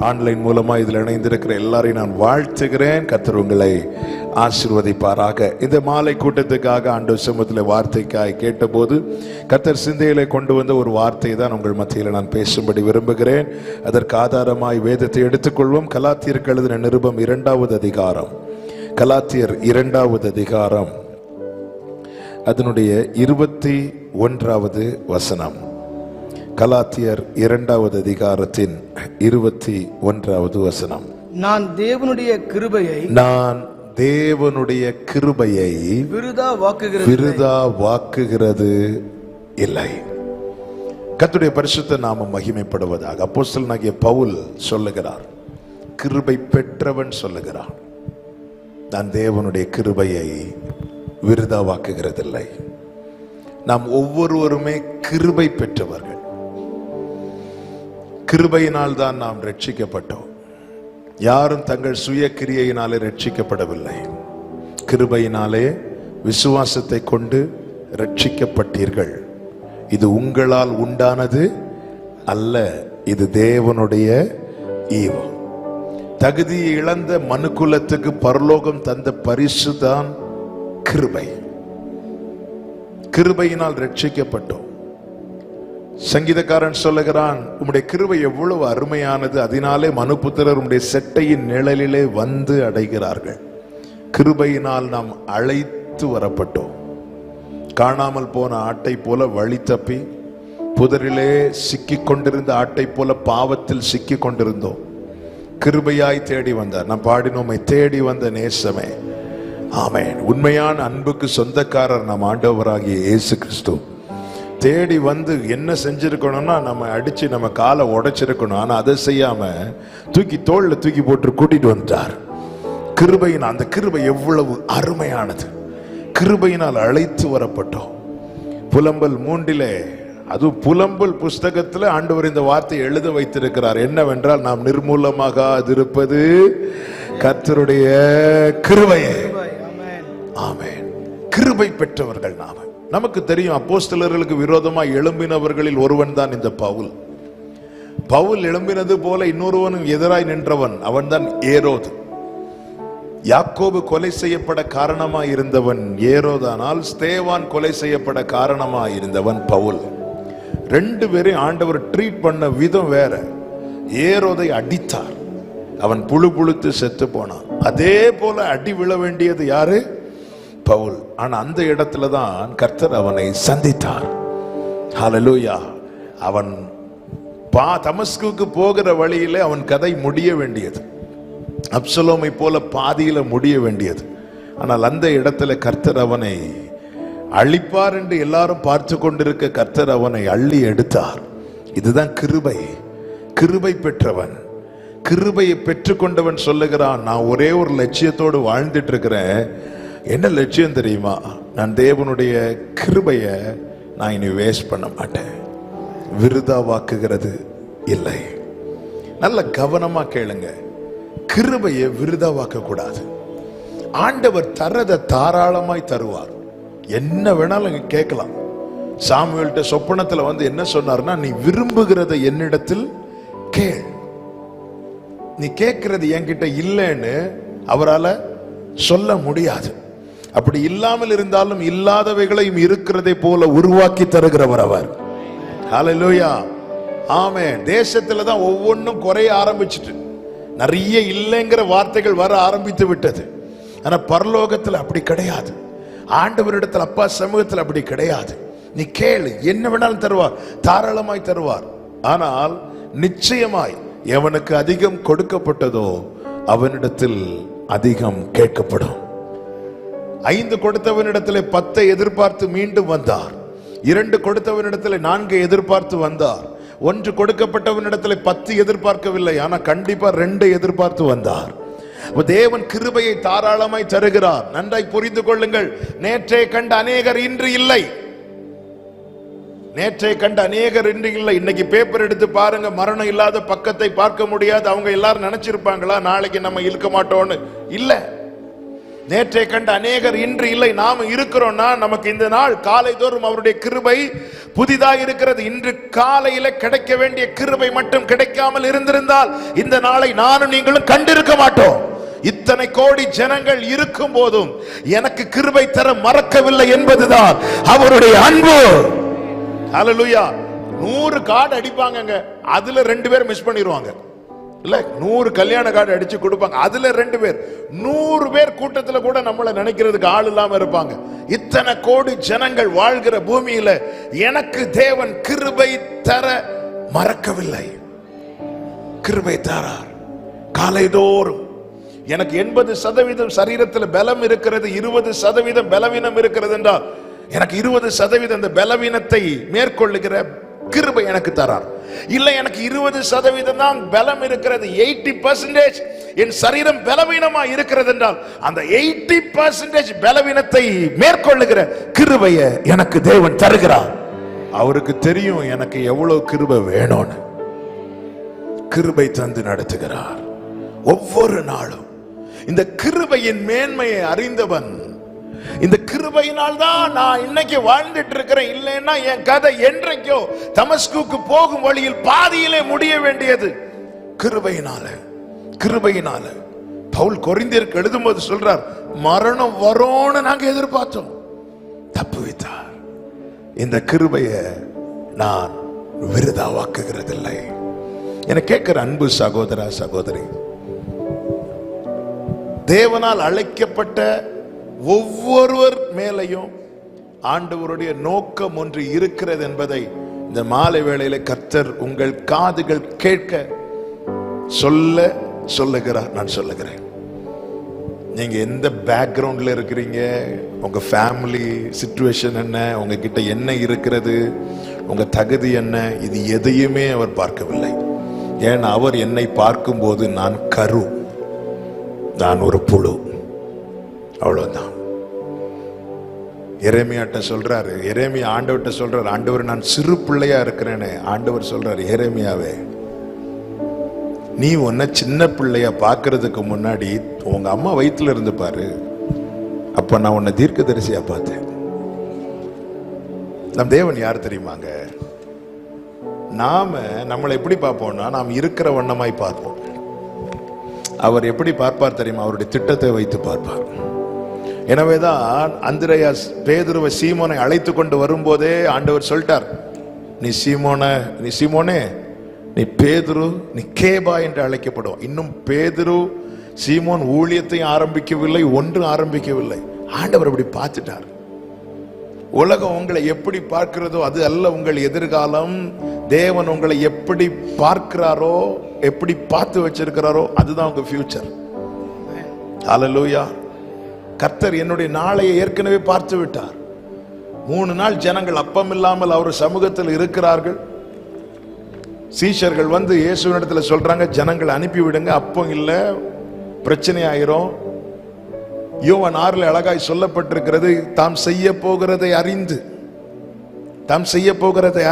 Online மூலமா இதில் இணைந்திருக்கிற எல்லாரையும் நான் வாழ்த்துகிறேன். கர்த்தர் உங்களை ஆசீர்வதிப்பாராக. இந்த மாலை கூட்டத்துக்காக ஆண்டவர் சமூகத்தில் வார்த்தைக்காய் கேட்டபோது கர்த்தர் சிந்தையிலே கொண்டு வந்த ஒரு வார்த்தை தான் உங்கள் மத்தியில் நான் பேசும்படி விரும்புகிறேன். அதற்கு ஆதாரமாய் வேதத்தை எடுத்துக்கொள்வோம். கலாத்தியருக்கு எழுதின நிருபம் 2வது அதிகாரம், கலாத்தியர் 2வது அதிகாரம், அதனுடைய 21வது வசனம். கலாத்தியர் 2வது அதிகாரத்தின் 21வது வசனம். நான் தேவனுடைய கிருபையை விருதா வாக்குகிறது இல்லை. கர்த்தருடைய பரிசுத்த நாமம் மகிமைப்படுவதாக. அப்போஸ்தலனாகிய பவுல் சொல்லுகிறார், கிருபை பெற்றவன் சொல்லுகிறான், நான் தேவனுடைய கிருபையை விருதா வாக்குகிறதில்லை. நாம் ஒவ்வொருவருமே கிருபை பெற்றவர்கள். கிருபையினால் தான் நாம் ரட்சிக்கப்பட்டோம். யாரும் தங்கள் சுய கிரியையினாலே ரட்சிக்கப்படவில்லை. கிருபையினாலே விசுவாசத்தை கொண்டு ரட்சிக்கப்பட்டீர்கள். இது உங்களால் உண்டானது அல்ல, இது தேவனுடைய ஈவம். தகுதியை இழந்த மனுக்குலத்துக்கு பரலோகம் தந்த பரிசு தான் கிருபை. கிருபையினால் ரட்சிக்கப்பட்டோம். சங்கீதக்காரன் சொல்லுகிறான், உம்முடைய கிருபை எவ்வளவு அருமையானது, அதனாலே மனுபுத்திரர் உம்முடைய செட்டையின் நிழலிலே வந்து அடைகிறார்கள். கிருபையினால் நாம் அழைத்து வரப்பட்டோம். காணாமல் போன ஆட்டை போல வழி தப்பி புதரிலே சிக்கிக் கொண்டிருந்த ஆட்டை போல பாவத்தில் சிக்கிக் கொண்டிருந்தோம். கிருபையாய் தேடி வந்தார். நாம் பாடினோமை, தேடி வந்த நேசமே. ஆமென். உண்மையான அன்புக்கு சொந்தக்காரர் நம் ஆண்டவராகிய இயேசு கிறிஸ்து. தேடி வந்து என்ன செஞ்சிருக்கணும்னா, நம்ம அடிச்சு நம்ம காலை உடைச்சிருக்கணும். ஆனா அதை செய்யாம தூக்கி தோல்ல தூக்கி போட்டு கூட்டிட்டு வந்துட்டார். கிருபையின் அந்த கிருபை எவ்வளவு அருமையானது. கிருபையினால் அழைத்து வரப்பட்டோம். புலம்பல் 3 அது புலம்பல் புஸ்தகத்துல ஆண்டவர் இந்த வார்த்தை எழுத வைத்திருக்கிறார். என்னவென்றால், நாம் நிர்மூலமாக இருப்பது கர்த்தருடைய கிருபையே. ஆமென். கிருபை பெற்றவர்கள் நாம. நமக்கு தெரியும், அப்போஸ்தலர்களுக்கு விரோதமாக எழும்பினவர்களில் ஒருவன் தான் இந்த பவுல். பவுல் எழும்பினது போல இன்னொருவனும் எதிராய் நின்றவன், அவன் தான் ஏரோது. யாக்கோபு கொலை செய்யப்பட காரணமாய் இருந்தவன் ஏரோதானால், ஸ்தேவான் கொலை செய்யப்பட காரணமாய் இருந்தவன் பவுல். 2 பேரையும் ஆண்டவர் ட்ரீட் பண்ண விதம் வேற. ஏரோதை அடித்தார், அவன் புழு புழுத்து செத்து போனான். அதே போல அடி விழ வேண்டியது யாரு? பவுல். ஆனா அந்த இடத்துல தான் கர்த்தர் அவனை சந்தித்தார். ஹல்லேலூயா. அவன் தமஸ்குக்கு போகிற வழியிலே அவன் கதை முடிய வேண்டியது, அப்சலோமை போல பாதியில முடிய வேண்டியது. ஆனால் அந்த இடத்துல கர்த்தர் அவனை அழிப்பார் என்று எல்லாரும் பார்த்து கொண்டிருக்க கர்த்தர் அவனை அள்ளி எடுத்தார். இதுதான் கிருபை. கிருபை பெற்றவன், கிருபையை பெற்றுக்கொண்டவன் சொல்லுகிறான், நான் ஒரே ஒரு லட்சியத்தோடு வாழ்ந்துட்டு இருக்கிறேன். என்ன லட்சியம் தெரியுமா? நான் தேவனுடைய கிருபைய நான் இனி வேஸ்ட் பண்ண மாட்டேன், விருதா வாக்குகிறது இல்லை. நல்ல கவனமா கேளுங்க. கிருபையை விருதா வாக்க கூடாது. ஆண்டவர் தரத தாராளமாய் தருவார். என்ன வேணாலும் கேட்கலாம். சாமுவேல்ட்ட சொப்பனத்துல வந்து என்ன சொன்னார்னா, நீ விரும்புகிறத என்னிடத்தில் கேள். நீ கேட்கிறது என்கிட்ட இல்லைன்னு அவரால் சொல்ல முடியாது. அப்படி இல்லாமல் இருந்தாலும் இல்லாதவைகளையும் இருக்கிறதை போல உருவாக்கி தருகிறவர் அவர். ஹல்லேலூயா. ஆமென். தேசத்துல தான் ஒவ்வொன்றும் குறைய ஆரம்பிச்சிட்டு நிறைய இல்லைங்கிற வார்த்தைகள் வர ஆரம்பித்து விட்டது. ஆனா பரலோகத்தில் அப்படி கிடையாது. ஆண்டவரிடத்தில், அப்பா சமூகத்தில் அப்படி கிடையாது. நீ கேளு, என்ன வேணாலும் தருவார், தாராளமாய் தருவார். ஆனால் நிச்சயமாய் எவனுக்கு அதிகம் கொடுக்கப்பட்டதோ அவனிடத்தில் அதிகம் கேட்கப்படும். 5 கொடுத்தவனிடத்தில் 10 எதிர்பார்த்து மீண்டும் வந்தார். 2 கொடுத்தவனிடத்தில் 4 எதிர்பார்த்து வந்தார். 1 கொடுக்கப்பட்டவனிடத்தில் 10 எதிர்பார்க்கவில்லை, ஆனா கண்டிப்பா 2 எதிர்பார்த்து வந்தார். தேவன் கிருபையை தாராளமாய் தருகிறார். நன்றாய் புரிந்து கொள்ளுங்கள். நேற்றை கண்ட அநேகர் இன்று இல்லை. நேற்றை கண்ட அநேகர் இன்று இல்லை. இன்னைக்கு பேப்பர் எடுத்து பாருங்க, மரணம் இல்லாத பக்கத்தை பார்க்க முடியாது. அவங்க எல்லாரும் நினைச்சிருப்பாங்களா நாளைக்கு நம்ம இருக்க மாட்டோம்னு? இல்ல. நேற்றை கண்ட அநேகர் இன்று இல்லை. நாம் இருக்கிறோம்னா நமக்கு இந்த நாள் காலை தோறும் அவருடைய கிருபை புதிதாக இருக்கிறது. இன்று காலையில கிடைக்க வேண்டிய கிருபை மட்டும் கிடைக்காமல் இருந்திருந்தால் இந்த நாளை நானும் நீங்களும் கண்டிருக்க மாட்டோம். இத்தனை கோடி ஜனங்கள் இருக்கும் போதும் எனக்கு கிருபை தர மறக்கவில்லை என்பதுதான் அவருடைய அன்பு. ஹல்லேலூயா. 100 கார்டு அடிப்பாங்க, அதுல 2 பேர் மிஸ் பண்ணிடுவாங்க. இல்ல 100 கல்யாண கார்டு அடிச்சு கொடுப்பாங்க, அதுல 2 பேர். 100 பேர் கூட்டத்துல கூட நம்மள நினைக்கிறதுக்கு ஆள் இல்லாம இருப்பாங்க. இத்தனை கோடி ஜனங்கள் வாழ்கிற பூமியில எனக்கு தேவன் கிருபை தர மறக்கவில்லை. கிருபை தரார் காலைதோறும். எனக்கு 80% சரீரத்தில் பலம் இருக்கிறது, 20% பலவீனம் இருக்கிறது என்றால் எனக்கு 20% அந்த பலவீனத்தை மேற்கொள்ளுகிற கிருபை எனக்கு தரார். இல்ல எனக்கு 20% தான் பலம் இருக்கிறது, 80% என் சரீரம் பலவீனமா இருக்கிறது என்றால் அந்த 80% பலவீனத்தை மேற்கொள்ளுகிற கிருபையை எனக்கு தேவன் தருகிறார். அவருக்கு தெரியும் எனக்கு எவ்வளவு கிருபை வேணும்னு. கிருபை தந்து நடத்துகிறார் ஒவ்வொரு நாளும். இந்த கிருபையின் மேன்மையை அறிந்தவன், இந்த கிருபையினால் தான் நான் இன்னைக்கு வாழ்ந்துட்டு இருக்கிறேன். இல்லைன்னா என் கதை என்றைக்கோ தமஸ்குக்கு போகும் வழியில் பாதியிலே முடிய வேண்டியது. கிருபையினால. கிருபையினால பவுல் கொரிந்தியருக்கு எழுதும்போது சொல்றார், மரணம் வரும்னு நாங்க எதிர்பார்த்தோம், தப்பு வைத்தார். இந்த கிருபையை நான் விருதாவாக்குகிறதில்லை. என கேட்கிற அன்பு சகோதரா சகோதரி, தேவனால் அழைக்கப்பட்ட ஒவ்வொருவர் மேலையும் ஆண்டவருடைய நோக்கம் ஒன்று இருக்கிறது என்பதை இந்த மாலை வேளையில கர்த்தர் உங்கள் காதுகள் கேட்க சொல்லுகிறார். நான் சொல்லுகிறேன், நீங்க எந்த பேக்ரவுண்ட்ல இருக்கிறீங்க, உங்க ஃபேமிலி சிச்சுவேஷன் என்ன, உங்ககிட்ட என்ன இருக்கிறது, உங்க தகுதி என்ன, இது எதையுமே அவர் பார்க்கவில்லை. ஏன்னா அவர் என்னை பார்க்கும்போது நான் கரு, நான் ஒரு புழு, அவ்வளவுதான். எரேமியாட்ட சொல்றாரு, எரேமியா ஆண்டவர்கிட்ட சொல்றாரு, ஆண்டவர் நான் சிறு பிள்ளையா இருக்கிறேன்னு. ஆண்டவர் சொல்றாரு, எரேமியாவே நீ உன்னை சின்ன பிள்ளையா பார்க்கறதுக்கு முன்னாடி உங்க அம்மா வயிற்றுல இருந்து பாரு, அப்ப நான் உன்னை தீர்க்கதரிசியா பார்த்தேன். நம் தேவன் யார் தெரியுமாங்க? நாம நம்மளை எப்படி பார்ப்போம்னா நாம் இருக்கிற வண்ணமாய் பார்ப்போம். அவர் எப்படி பார்ப்பார் தெரியுமா? அவருடைய திட்டத்தை வைத்து பார்ப்பார். எனவேதான் அந்திரேயாஸ் பேதுருவை சீமோனை அழைத்து கொண்டு வரும்போதே ஆண்டவர் சொல்லிட்டார், நீ சீமோனே நீ பேதுரு, நீ கேபா என்று அழைக்கப்படும். இன்னும் பேதுரு சீமோன் ஊழியத்தை ஆரம்பிக்கவில்லை, ஒன்றும் ஆரம்பிக்கவில்லை. ஆண்டவர் அப்படி பார்த்துட்டார். உலகம் உங்களை எப்படி பார்க்கிறதோ அது அல்ல உங்கள் எதிர்காலம். தேவன் உங்களை எப்படி பார்க்கிறாரோ, எப்படி பார்த்து வச்சிருக்கிறாரோ அதுதான் உங்க ஃபியூச்சர். ஹல்லேலூயா. கர்த்தர் என்னுடைய நாளையை ஏற்கனவே பார்த்து விட்டார். 3 நாள் ஜனங்கள் அப்பம் இல்லாமல் அவர் சமூகத்தில் இருக்கிறார்கள். சீஷர்கள் வந்து இயேசுவினிடத்துல சொல்றாங்க, ஜனங்களை அனுப்பி விடுங்க, அப்பம் இல்ல, பிரச்சனை ஆயிரும். யோவான் 6 அழகாய் சொல்லப்பட்டிருக்கிறது, தாம் செய்ய போகிறதை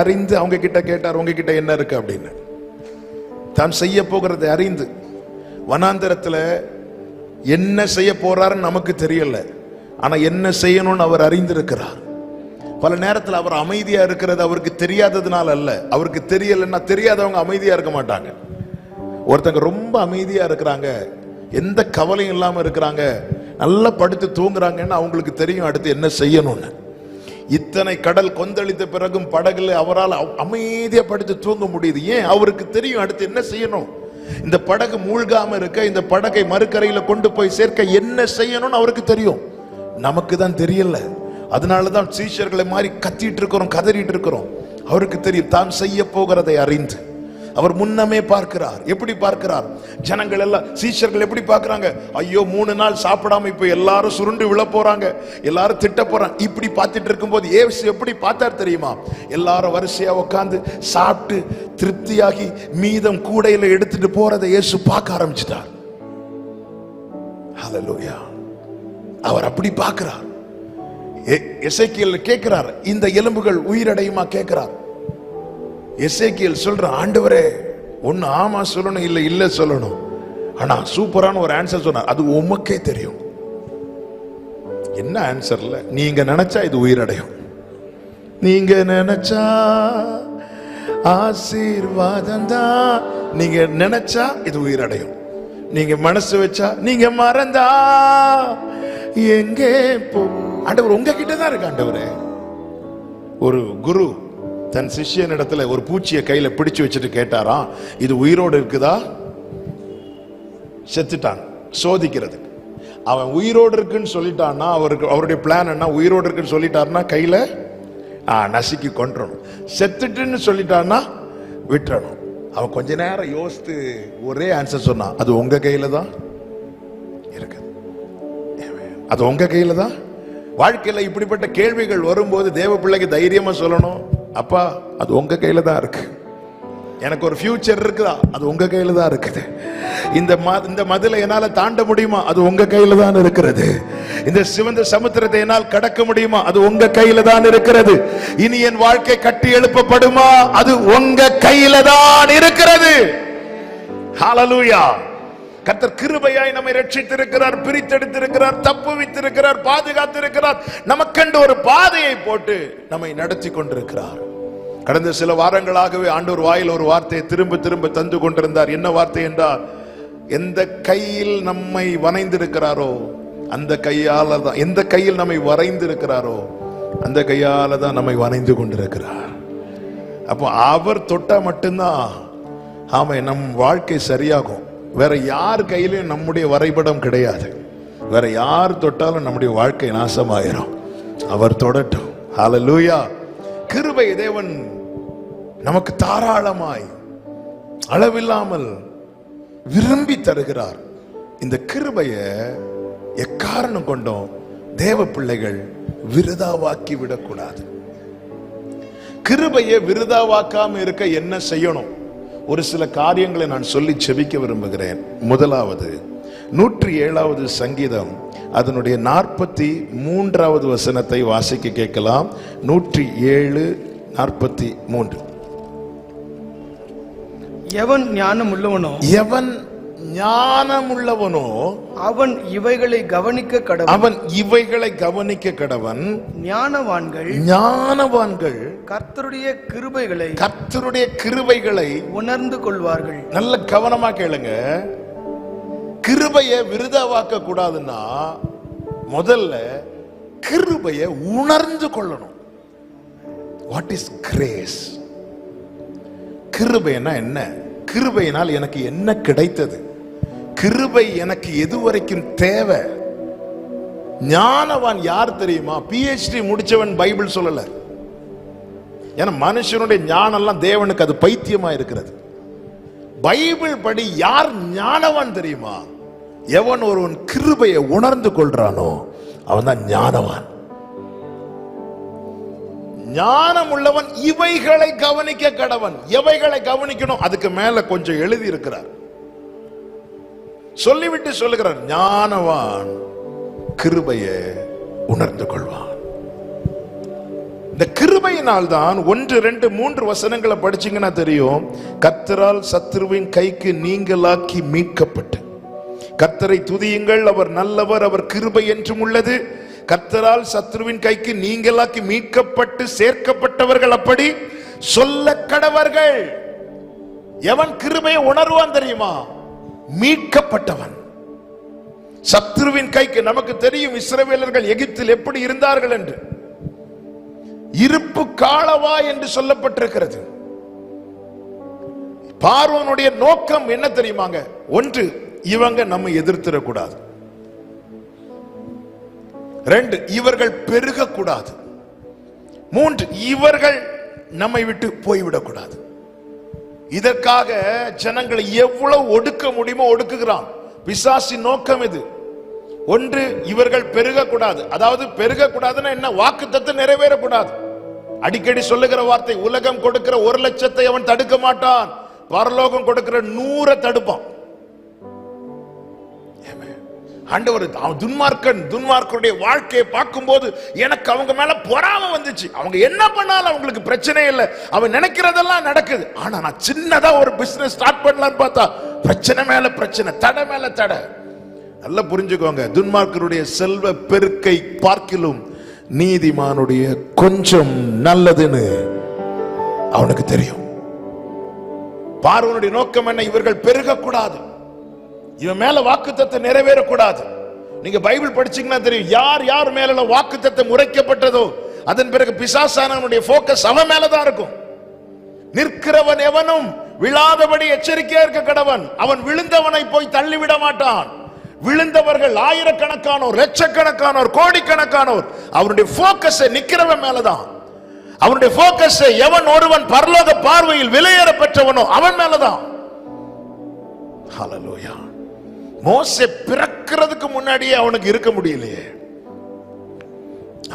அறிந்து அவங்க கிட்ட கேட்டார், உங்ககிட்ட என்ன இருக்கு அப்படின்னு. தாம் செய்ய போகிறதை அறிந்து, வனாந்தரத்துல என்ன செய்ய போறாருன்னு நமக்கு தெரியல, ஆனா என்ன செய்யணும்னு அவர் அறிந்திருக்கிறார். பல நேரத்தில் அவர் அமைதியா இருக்கிறது அவருக்கு தெரியாததுனால அல்ல, அவருக்கு தெரியலன்னா, தெரியாதவங்க அமைதியா இருக்க மாட்டாங்க. ஒருத்தங்க ரொம்ப அமைதியா இருக்கிறாங்க, எந்த கவலையும் இல்லாம இருக்கிறாங்க, நல்லா படுத்து தூங்குறாங்கன்னு அவங்களுக்கு தெரியும் அடுத்து என்ன செய்யணும்னு. இத்தனை கடல் கொந்தளித்த பிறகும் படகுல அவரால் அமைதியா படுத்து தூங்க முடியுது. ஏன்? அவருக்கு தெரியும் அடுத்து என்ன செய்யணும். இந்த படகு மூழ்காம இருக்க, இந்த படகை மறுக்கரையில கொண்டு போய் சேர்க்க என்ன செய்யணும்னு அவருக்கு தெரியும். நமக்கு தான் தெரியல. அதனாலதான் சீஷர்களை மாதிரி கத்திட்டு இருக்கிறோம், கதறிட்டு இருக்கிறோம். அவருக்கு தெரியும், தான் செய்ய போகிறதை அறிந்து அவர் முன்னமே பார்க்கிறார். எப்படி பார்க்கிறார்? ஜனங்கள் எல்லாம், சீஷர்கள் எப்படி பார்க்கிறாங்க? ஐயோ 3 நாள் சாப்பிடாம இப்ப எல்லாரும் சுருண்டு விழ போறாங்க, எல்லாரும் திட்ட போறாங்க. இப்படி பார்த்துட்டு இருக்கும்போது இயேசு எப்படி பார்த்தார் தெரியுமா? எல்லாரும் வரிசையா உட்கார்ந்து சாப்பிட்டு திருப்தியாகி மீதம் கூடையில எடுத்துட்டு போறதை இயேசு பார்க்க ஆரம்பிச்சிட்டார். ஹல்லேலூயா. அவர் அப்படி பார்க்கிறார். எசேக்கியேல் கேட்கிறார், இந்த எலும்புகள் உயிரடையுமா கேட்கிறார். எசேக்கியேல் சொல்ற, ஆண்டவரே ஒன்னு ஆமா சொல்லணும், இல்ல இல்ல சொல்லணும். ஆனா சூப்பரான ஒரு ஆன்சர் சொன்னார், அது உமக்கே தெரியும். என்ன ஆன்சர்ல? நீங்க நினைச்சா இது உயிரடையும். நீங்க நினைச்சா ஆசீர்வாதம் தான். நீங்க நினைச்சா இது உயிரடையும். நீங்க மனசு வச்சா, நீங்க மறந்தா எங்கே போ. ஆண்டவர் உங்ககிட்ட தான் இருக்கு. ஆண்டவரே, ஒரு குரு தன் சிஷ்யன் இடத்துல ஒரு பூச்சியை கையில பிடிச்சு வச்சுட்டு கேட்டாராம், இது உயிரோடு இருக்குதா? செத்துட்டான். சோதிக்கிறது. அவன் உயிரோடு இருக்குன்னு சொல்லிட்டான்னா, அவருடைய பிளான் என்ன? உயிரோடு இருக்குன்னு சொல்லிட்டாருன்னா கையில நசுக்கி கொன்றணும். செத்துட்டுன்னு சொல்லிட்டான்னா விட்டுறணும். அவன் கொஞ்ச நேரம் யோசித்து ஒரே ஆன்சர் சொன்னான், அது உங்க கையில தான் இருக்கு. அது உங்க கையில தான். வாழ்க்கையில இப்படிப்பட்ட கேள்விகள் வரும்போது தேவ பிள்ளைக்கு தைரியமா சொல்லணும், அப்பா அது உங்க கையில தான் இருக்கு. எனக்கு ஒரு ஃபியூச்சர் இருக்குதா? அது உங்க கையில தான் இருக்குது. இந்த மதிலை என்னால தாண்ட முடியுமா? அது உங்க கையில தான் இருக்கிறது. இந்த சிவந்த சமுத்திரத்தை என்னால் கடக்க முடியுமா? அது உங்க கையில தான் இருக்கிறது. இனி என் வாழ்க்கை கட்டி எழுப்பப்படுமா? அது உங்க கையில தான் இருக்கிறது. ஹல்லேலூயா. கர்த்தர் கிருபையாய் நம்மை ரட்சித்திருக்கிறார், பிரித்தெடுத்திருக்கிறார், தப்புவித்திருக்கிறார், பாதுகாத்திருக்கிறார். நமக்கென்று ஒரு பாதையை போட்டு நம்மை நடத்தி கொண்டிருக்கிறார். கடந்த சில வாரங்களாகவே ஆண்டவர் வாயில் ஒரு வார்த்தையை திரும்ப திரும்ப தந்து கொண்டிருந்தார். என்ன வார்த்தை என்றால், எந்த கையில் நம்மை வரைந்திருக்கிறாரோ அந்த கையால தான், எந்த கையில் நம்மை வரைந்திருக்கிறாரோ அந்த கையால தான் நம்மை வரைந்து கொண்டிருக்கிறார். அப்போ அவர் தொட்டா மட்டும்தான் ஆமா நம் வாழ்க்கை சரியாகும். வேற யார் கையிலும் நம்முடைய வரைபடம் கிடையாது. வேற யார் தொட்டாலும் நம்முடைய வாழ்க்கை நாசமாயிரும். அவர் தொடட்டும். ஹல்லேலூயா. கிருபை தேவன் நமக்கு தாராளமாய் அளவில்லாமல் விரும்பி தருகிறார். இந்த கிருபையை எக்காரணம் கொண்டும் தேவ பிள்ளைகள் விருதாவாக்கி விடக்கூடாது. கிருபையை விருதாவாக்காம இருக்க என்ன செய்யணும்? ஒரு சில காரியங்களை நான் சொல்லி செபிக்க விரும்புகிறேன். முதலாவது, 107வது சங்கீதம் அதனுடைய 43வது வசனத்தை வாசிக்க கேட்கலாம். 107:43. எவன் ஞானம் உள்ளவனோ, எவன் ஞானமுள்ளவனோ அவன் இவைகளை கவனிக்க கடவன். அவன் இவைகளை கவனிக்க கடவன். ஞானவான்கள் கர்த்தருடைய கிருபைகளை உணர்ந்து கொள்வார்கள். நல்ல கவனமா கேளுங்க. கிருபையை விருதாவாக்க கூடாதுன்னா முதல்ல கிருபையை உணர்ந்து கொள்ளணும். What is grace? கிருபைனா என்ன? கிருபையினால் எனக்கு என்ன கிடைத்தது? கிருபை எனக்கு எதுவரைக்கும் தேவை? ஞானவான் யார் தெரியுமா? PhD முடிச்சவன் பைபிள் சொல்லல. ஏன்னா மனுஷனுடைய ஞானம் எல்லாம் தேவனுக்கு அது பைத்தியமா இருக்கிறது. பைபிள் படி யார் ஞானவான் தெரியுமா? எவன் ஒருவன் கிருபையை உணர்ந்து கொள்றானோ அவன் தான் ஞானவான். ஞானம் உள்ளவன் இவைகளை கவனிக்க கடவன். எவைகளை கவனிக்கணும்? அதுக்கு மேல கொஞ்சம் எழுதி இருக்கிறார். சொல்லிவிட்டு சொல்லுகிறார், ஞானவான் கிருபையை உணர்ந்து கொள்வான். இந்த கிருபையினால் தான் 1, 2, 3 வசனங்களை படிச்சீங்கன்னா தெரியும். கர்த்தரால் சத்துருவின் கைக்கு நீங்களாக்கி மீட்கப்பட்டு, கர்த்தரை துதியுங்கள், அவர் நல்லவர், அவர் கிருபை என்றும் உள்ளது. கர்த்தரால் சத்துருவின் கைக்கு நீங்களாக்கி மீட்கப்பட்டு சேர்க்கப்பட்டவர்கள் அப்படி சொல்ல கடவர்கள். எவன் கிருபையை உணர்வான் தெரியுமா? மீட்கப்பட்டவன். சத்துருவின் கைக்கு, நமக்கு தெரியும் இஸ்ரவேலர்கள் எகிப்தில் எப்படி இருந்தார்கள் என்று. இருப்பு காளவா என்று சொல்லப்பட்டிருக்கிறது. பார்வோனுடைய நோக்கம் என்ன தெரியுமாங்க? ஒன்று, இவங்க நம்ம எதிர்த்திடக்கூடாது. 2, இவர்கள் பெருகக்கூடாது. 3, இவர்கள் நம்மை விட்டு போய்விடக்கூடாது. இதற்காக ஜனங்களை எவ்வளவு ஒடுக்க முடியுமோ ஒடுக்குகிறான். பிசாசின் நோக்கம் இது. 1, இவர்கள் பெருகக்கூடாது. அதாவது பெருகக்கூடாதுன்னா என்ன? வாக்குத்தத்தம் நிறைவேறக்கூடாது. அடிக்கடி சொல்லுகிற வார்த்தை, உலகம் கொடுக்கிற 1,00,000 அவன் தடுக்க மாட்டான், பரலோகம் கொடுக்கிற 100 தடுப்பான். ஆண்டவர் துன்மார்க்கருடைய வாழ்க்கையை பார்க்கும்போது எனக்கு அவங்க மேல பொறாமை வந்துச்சு. அவங்க என்ன பண்ணாலும் அவங்களுக்கு பிரச்சனை இல்லை, அவன் நினைக்கிறதெல்லாம் நடக்குது. ஆனா நான் சின்னதா ஒரு பிசினஸ் ஸ்டார்ட் பண்ணலாம்னு பார்த்தா பிரச்சனை மேல பிரச்சனை, தடை மேல தடை. நல்லா புரிஞ்சுக்கோங்க, துன்மார்க்கருடைய செல்வ பெருக்கை பார்க்கிலும் நீதிமானுடைய கொஞ்சம் நல்லதுன்னு அவனுக்கு தெரியும். பார்வனுடைய நோக்கம் என்ன? இவர்கள் பெருகக்கூடாது, இவன் மேல வாக்குத்தத்தம் நிறைவேறக்கூடாது. நீங்க பைபிள் படிச்சீங்கன்னா தெரியும், யார் யார் மேல வாக்குத்தத்தம் உரைக்கப்பட்டதோ அதன் பிறகு பிசாசானவனுடைய போக்கஸ் அவன் மேலதான் இருக்கும். நிற்கிறவன் எவனும் விழாதபடி எச்சரிக்கையா இருக்க கடவன். அவன் விழுந்தவனை போய் தள்ளிவிட மாட்டான். விழுந்தவர்கள் ஆயிரக்கணக்கானோர், லட்சக்கணக்கானோர், கோடிக்கணக்கானோர், அவனுடைய போக்கஸ் நிக்கிறவன் மேலதான். அவனுடைய போக்கஸ் எவன் ஒருவன் பரலோக பார்வையில் விலையேற பெற்றவனோ அவன் மேலதான். ஹல்லேலூயா. மோசே பிறக்கிறதுக்கு முன்னாடியே அவனுக்கு இருக்க முடியலையே.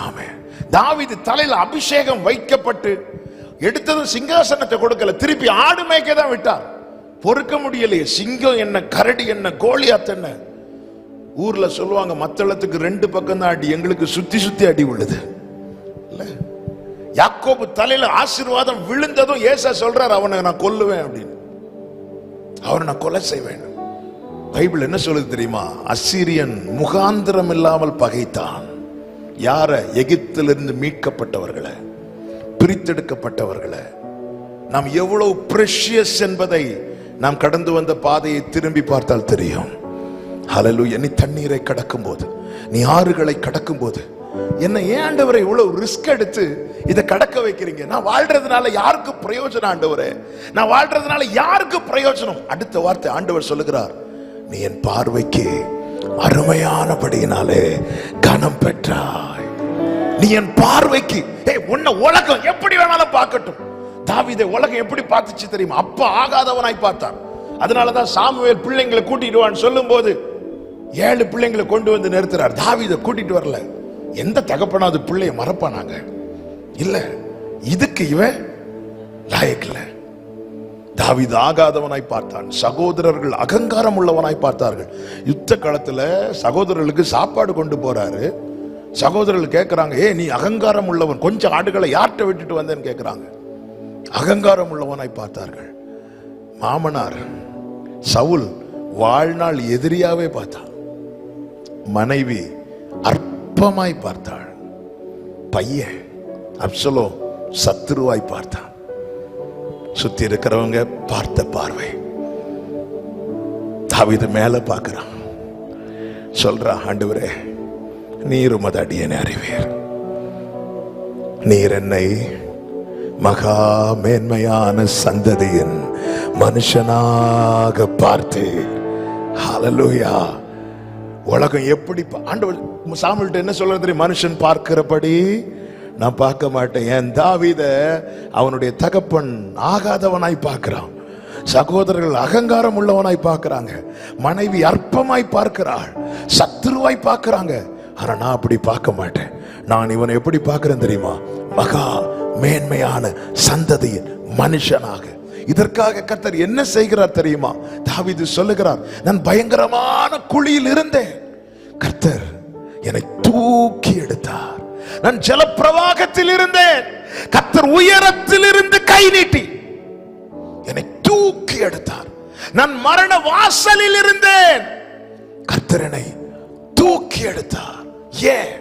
ஆமென். தாவீது தலையில அபிஷேகம் வைக்கப்பட்டு எடுத்ததும் சிங்காசனத்தை கொடுக்கல, திருப்பி ஆடு மேய்க்க தான் விட்டார். பொறுக்க முடியலையே. சிங்கம் என்ன, கரடி என்ன, கோலியாத் என்ன. ஊர்ல சொல்லுவாங்க, மத்தளத்துக்கு 2 பக்கம் தான் அடி, எங்களுக்கு சுத்தி சுத்தி அடி உள்ளது. யாக்கோபு தலையில ஆசீர்வாதம் விழுந்ததும் ஏசா சொல்றார், அவனை நான் கொல்லுவேன் அப்படின்னு, அவனை நான் கொலை செய்வேன். பைபிள் என்ன சொல்லுது தெரியுமா? அசீரியன் முகாந்திரம் இல்லாமல் பகைத்தான். யார? எகிப்திலிருந்து மீட்கப்பட்டவர்களை, பிரித்தெடுக்கப்பட்டவர்களை. நாம் எவ்வளவு பிரஷியஸ் என்பதை நாம் கடந்து வந்த பாதையை திரும்பி பார்த்தால் தெரியும். ஹல்லேலூயா. நீ தண்ணீரை கடக்கும் போது, நீ ஆறுகளை கடக்கும் போது, என்ன ஏன் ஆண்டவரே இவ்வளவு ரிஸ்க் எடுத்து இதை கடக்க வைக்கிறீங்க? நான் வாழ்றதுனால யாருக்கு பிரயோஜனம் ஆண்டவரே? நான் வாழ்றதுனால யாருக்கு பிரயோஜனம்? அடுத்த வார்த்தை ஆண்டவர் சொல்லுகிறார், நீ என் பார்வைக்கு அருமையானபடியினாலே கனம் பெற்றாய். நீ என் பார்வைக்கு, உன்னை உலகம் எப்படி வேணாலும் பார்க்கட்டும். தாவீதை உலகம் எப்படி பார்த்துச்சு தெரியுமா? அப்ப ஆகாதவனாய் பார்த்தான். அதனாலதான் சாமுவேல் பிள்ளைங்களை கூட்டிடுவான்னு சொல்லும் போது 7 பிள்ளைங்களை கொண்டு வந்து நிறுத்துறார். தாவீதை கூட்டிட்டு வரல. எந்த தகப்பனாவது பிள்ளைய மறப்பானாங்க? இல்ல. இதுக்கு இவன் லாயக் இல்ல. தாவீது ஆகாதவனாய் பார்த்தான். சகோதரர்கள் அகங்காரம் உள்ளவனாய் பார்த்தார்கள். யுத்த காலத்துல சகோதரர்களுக்கு சாப்பாடு கொண்டு போறாரு. சகோதரர்கள் கேட்கிறாங்க, நீ அகங்காரம் உள்ளவன், கொஞ்சம் ஆடுகளை யார்கிட்ட விட்டுட்டு வந்தேன்னு கேட்கிறாங்க. அகங்காரம் உள்ளவனாய் பார்த்தார்கள். மாமனார் சவுல் வாழ்நாள் எதிரியாவே பார்த்தான். மனைவி அற்பமாய் பார்த்தாள். பையன் அப்சலோம் சத்துருவாய் பார்த்தான். சுத்தி இருக்கிறவங்க பார்த்த பார்வை. தாவீது மேல பார்க்கிறான். சொல்றான், ஆண்டவரே நீர் உமது அடியேனை அறிவீர். நீர் என்னை மகா மேன்மையான சந்ததியின் மனுஷனாக பார்த்து. ஹல்லேலூயா. உலகம் எப்படி ஆண்டவர் சாமுவேல்ட்ட என்ன சொல்றது தெரியும்? மனுஷன் பார்க்கிறபடி நான் பார்க்க மாட்டேன். என் தாவீத அவனுடைய தகப்பன் ஆகாதவனாய் பார்க்கிறான். சகோதரர்கள் அகங்காரம் உள்ளவனாய் பார்க்கிறாங்க. மனைவி அற்பமாய் பார்க்கிறாள், சத்துருவாய் பார்க்கிறாங்க. ஆனா நான் அப்படி பார்க்க மாட்டேன். நான் இவனை எப்படி பார்க்கிறேன் தெரியுமா? மகா மேன்மையான சந்ததியின் மனுஷனாக. இதற்காக கர்த்தர் என்ன செய்கிறார் தெரியுமா? தாவீது சொல்லுகிறார், நான் பயங்கரமான குழியில் இருந்தேன், கர்த்தர் என்னை தூக்கி எடுத்தார். நான் ஜலப்பிரவாகத்தில் இருந்தேன், கர்த்தர் உயரத்தில் இருந்து கை நீட்டி என்னை தூக்கி எடுத்தார். நான் மரண வாசலில் இருந்தேன், கர்த்தர் என்னை தூக்கி எடுத்தார். ஏன்?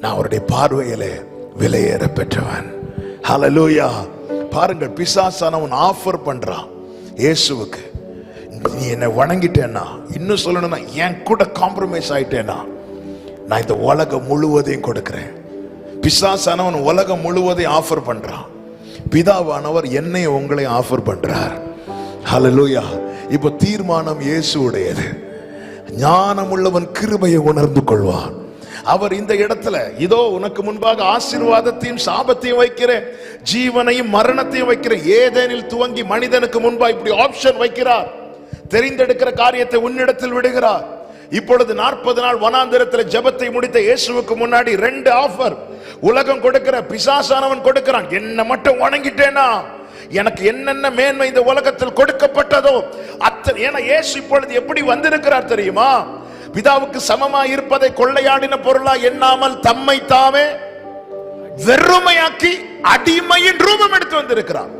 நான் அவருடைய பார்வையிலே விலையேற பெற்றவன். ஹல்லேலூயா. பாருங்கள், பிசாசானவன் ஆஃபர் பண்றான் இயேசுவுக்கு. நீ என்னை வணங்கிட்டேன்னா, இன்னும் சொல்லணும்னா என் கூட காம்ப்ரமைஸ் ஆயிட்டேன்னா நான் இந்த உலகம் முழுவதையும் கொடுக்கிறேன். பிசாசானவன் உலகம் முழுவதையும் ஆஃபர் பண்றான். பிதாவானவர் என்னை உங்களை ஆஃபர் பண்றார். ஹல்லேலூயா. இப்போ தீர்மானம் இயேசுவுடையது. ஞானம் உள்ளவன் கிருபையை உணர்ந்து கொள்வான். அவர் இந்த இடத்துல, இதோ உனக்கு முன்பாக ஆசீர்வாதத்தையும் சாபத்தையும் வைக்கிறேன், ஜீவனையும் மரணத்தையும் வைக்கிறேன். ஏதேனில் துவங்கி மனிதனுக்கு முன்பாக இப்படி ஆப்ஷன் வைக்கிறார். தெரிந்தெடுக்கிற காரியத்தை உன்னிடத்தில் விடுகிறார். இப்பொழுது 40 நாள் வனாந்திரத்தில் ஜெபத்தை முடித்த இயேசுவுக்கு முன்னாடி 2 ஆஃபர் உலகம் கொடுக்கிற, பிசாசானவன் கொடுக்கிறான். என்ன மட்டும் வணங்கிட்டேனா எனக்கு என்னென்ன மேன்மை இந்த உலகத்தில் கொடுக்கப்பட்டதோ அத்தனை. ஏன்னா இயேசு இப்பொழுது எப்படி வந்திருக்கிறார் தெரியுமா? பிதாவுக்கு சமமா இருப்பதை கொள்ளையாடின பொருளா எண்ணாமல் தம்மை தாமே வெறுமையாக்கி அடிமையின் ரூபம் எடுத்து வந்திருக்கிறார்.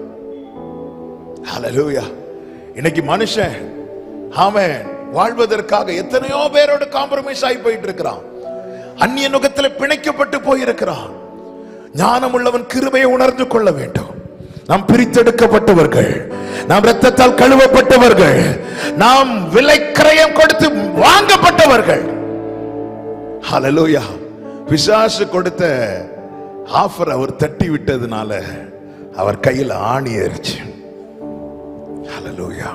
ஹல்லேலூயா. இன்னைக்கு மனுஷன் அவன் வாழ்வதற்காக எத்தனையோ பேரோடு காம்ப்ரமைஸ் ஆகி போயிட்டு இருக்கிறான். அந்நிய நுகத்தில் பிணைக்கப்பட்டு போயிருக்கிறான். ஞானம் உள்ளவன் கிருபையை உணர்ந்து கொள்ள வேண்டும். நாம் பிரித்தெடுக்கப்பட்டவர்கள், நாம் இரத்தத்தால் கழுவப்பட்டவர்கள், நாம் விலை கிரயம் கொடுத்து வாங்கப்பட்டவர்கள். ஹல்லேலூயா. பிசாசு கொடுத்த ஆஃபர் அவர் தட்டி விட்டதுனால அவர் கையில் ஆணி ஏறிச்சு. ஹல்லேலூயா.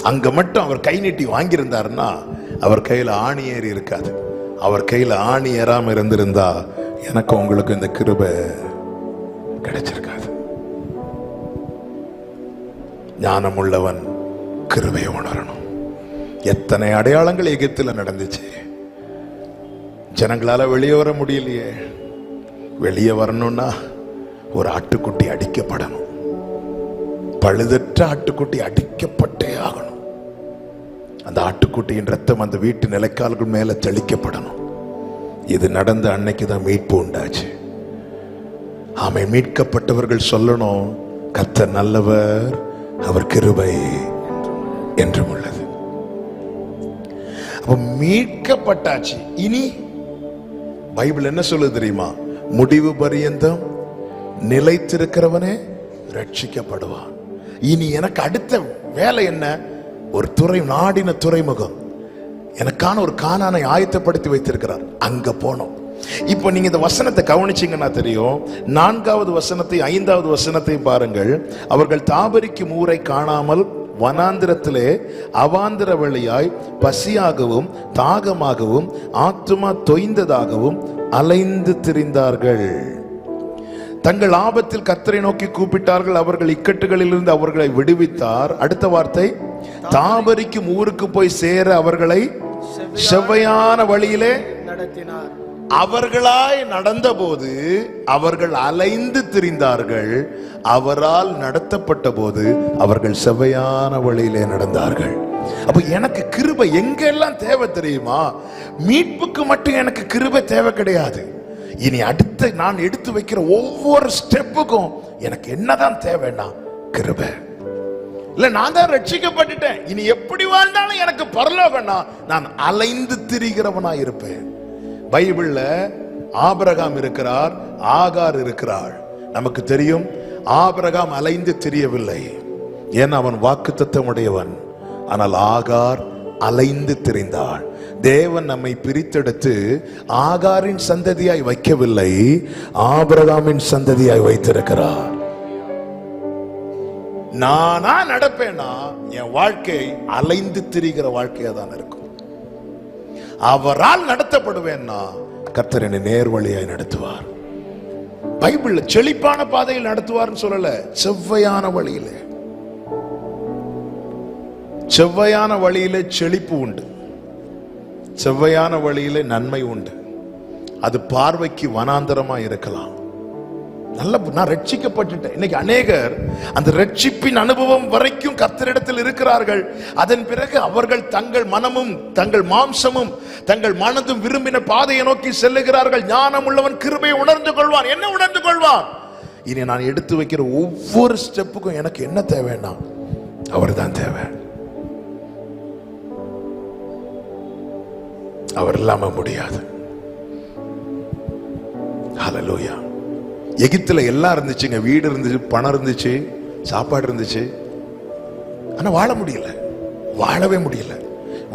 அங்க மட்டும் அவர் கை நீட்டி வாங்கியிருந்தாருன்னா அவர் கையில் ஆணி ஏறி இருக்காது. அவர் கையில் ஆணி ஏறாம இருந்திருந்தா எனக்கு உங்களுக்கு இந்த கிருபை கிடைச்சிருக்காது. ஞானம் உள்ளவன் கிருபையை உணரணும். எத்தனை அடையாளங்கள் எகிப்தில் நடந்துச்சு. ஜனங்களால வெளியே வர முடியலையே. வெளியே வரணும்னா ஒரு ஆட்டுக்குட்டி அடிக்கப்படணும். பழுதற்ற ஆட்டுக்குட்டி அடிக்கப்பட்டே ஆகணும். அந்த ஆட்டுக்குட்டியின் ரத்தம் அந்த வீட்டு நிலைக்கால்கள் மேல தெளிக்கப்படணும். இது நடந்த அன்னைக்கு தான் மீட்பு உண்டாச்சு. ஆமை மீட்கப்பட்டவர்கள் சொல்லணும், கர்த்தர் நல்லவர், அவர் கிருபை என்றும் உள்ளது. அப்ப மீட்கப்பட்டாச்சு. இனி பைபிள் என்ன சொல்லுது தெரியுமா? முடிவு பரியந்தம் நிலைத்திருக்கிறவனே ரட்சிக்கப்படுவான். இனி எனக்கு அடுத்த வேலை என்ன? ஒரு நாடின துறைமுகம் எனக்கான ஒரு கானானை ஆயத்தப்படுத்தி வைத்திருக்கிறார். அங்க போனோம். இப்போ நீங்க இந்த வசனத்தை கவனிச்சீங்கன்னா தெரியும். 4வது வசனத்தை 5வது வசனத்தை பாருங்கள். அவர்கள் தாபரிக்கும் ஊரை காணாமல் வனாந்திரத்திலே அவாந்திர வழியாய் பசியாகவும் தாகமாகவும் ஆத்துமா தொய்ந்ததாகவும் அலைந்து திரிந்தார்கள். தங்கள் ஆபத்தில் கர்த்தரை நோக்கி கூப்பிட்டார்கள். அவர்கள் இக்கட்டுகளில் இருந்து அவர்களை விடுவித்தார். அடுத்த வார்த்தை, தாபரிக்கும் ஊருக்கு போய் சேர அவர்களை செவ்வையான வழியிலே நடத்தினார். அவர்களாய் நடந்தபோது அவர்கள் அலைந்து திரிந்தார்கள். அவரால் நடத்தப்பட்ட போது அவர்கள் செவ்வையான வழியிலே நடந்தார்கள். அப்ப எனக்கு கிருபை எங்கெல்லாம் தேவை தெரியுமா? மீட்புக்கு மட்டும் எனக்கு கிருபை தேவை கிடையாது. இனி அடுத்து நான் எடுத்து வைக்கிற ஒவ்வொரு ஸ்டெப்புக்கும் எனக்கு என்னதான் தேவைன்னா கிருபை. இல்ல நான் தான் ரட்சிக்கப்பட்டுட்டேன், இனி எப்படி வாழ்ந்தாலும் எனக்கு பரலோகம்னா நான் அலைந்து திரிகிறவனா இருப்பேன். பைபிள்ல ஆபிரகாம் இருக்கிறார், ஆகார் இருக்கிறாள். நமக்கு தெரியும் ஆபிரகாம் அலைந்து திரியவில்லை, ஏன்னா அவன் வாக்குத்தத்தம் உடையவன். ஆனால் ஆகார் அலைந்து திரிந்தாள். தேவன் நம்மை பிரித்தெடுத்து ஆகாரின் சந்ததியாய் வைக்கவில்லை, ஆபிரகாமின் சந்ததியாய் வைத்திருக்கிறார். நானா நடப்பேனா என் வாழ்க்கை அலைந்து திரிகிற வாழ்க்கையா தான் இருக்கும். அவரால் நடத்தப்படுவேன்னா கர்த்தர் என்னை நேர்வழியாய் நடத்துவார். பைபிள்ல செழிப்பான பாதையில் நடத்துவார்னு சொல்லல, செவ்வையான வழியிலே. செவ்வையான வழியிலே செழிப்பு உண்டு, செவ்வையான வழியிலே நன்மை உண்டு. அது பார்வைக்கு வனாந்தரமா இருக்கலாம். நல்ல நான் ரட்சிக்கப்பட்டுட்டேன். இன்னைக்கு அநேகர் அந்த ரட்சிப்பின் அனுபவம் வரைக்கும் கர்த்தரிடத்தில் இருக்கிறார்கள். அதன் பிறகு அவர்கள் தங்கள் மனமும் தங்கள் மாம்சமும் தங்கள் மனதும் விரும்பின பாதையை நோக்கி செல்லுகிறார்கள். ஞானம் உள்ளவன் கிருபையை உணர்ந்து கொள்வான். என்ன உணர்ந்து கொள்வான்? இனி நான் எடுத்து வைக்கிற ஒவ்வொரு ஸ்டெப்புக்கும் எனக்கு என்ன தேவைன்னா அவர் தான் தேவை. அவர் இல்லாம முடியாது. ஹல்லேலூயா. எகிப்துல எல்லாம் இருந்துச்சுங்க. வீடு இருந்துச்சு, பணம் இருந்துச்சு, சாப்பாடு இருந்துச்சு. ஆனா வாழ முடியல, வாழவே முடியல.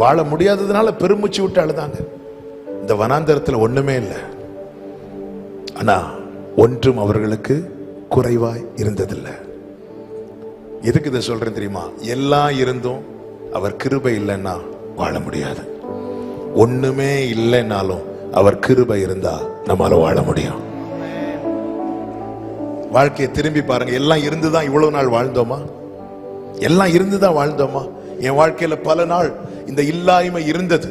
வாழ முடியாததுனால பெருமூச்சு விட்டு அழுதாங்க. இந்த வனாந்தரத்துல ஒண்ணுமே இல்லை, ஆனா ஒன்றும் அவர்களுக்கு குறைவாய் இருந்ததில்லை. எதுக்கு இதை சொல்றேன் தெரியுமா? எல்லாம் இருந்தும் அவர் கிருபை இல்லைன்னா வாழ முடியாது. ஒண்ணுமே இல்லைன்னாலும் அவர் கிருபை இருந்தா நம்மால வாழ முடியும். வாழ்க்கையை திரும்பி பாருங்க. எல்லாம் இருந்துதான் இவ்வளவு நாள் வாழ்ந்தோமா? எல்லாம் இருந்துதான் வாழ்ந்தோமா? என் வாழ்க்கையில பல நாள் இந்த இல்லாய்மை இருந்தது.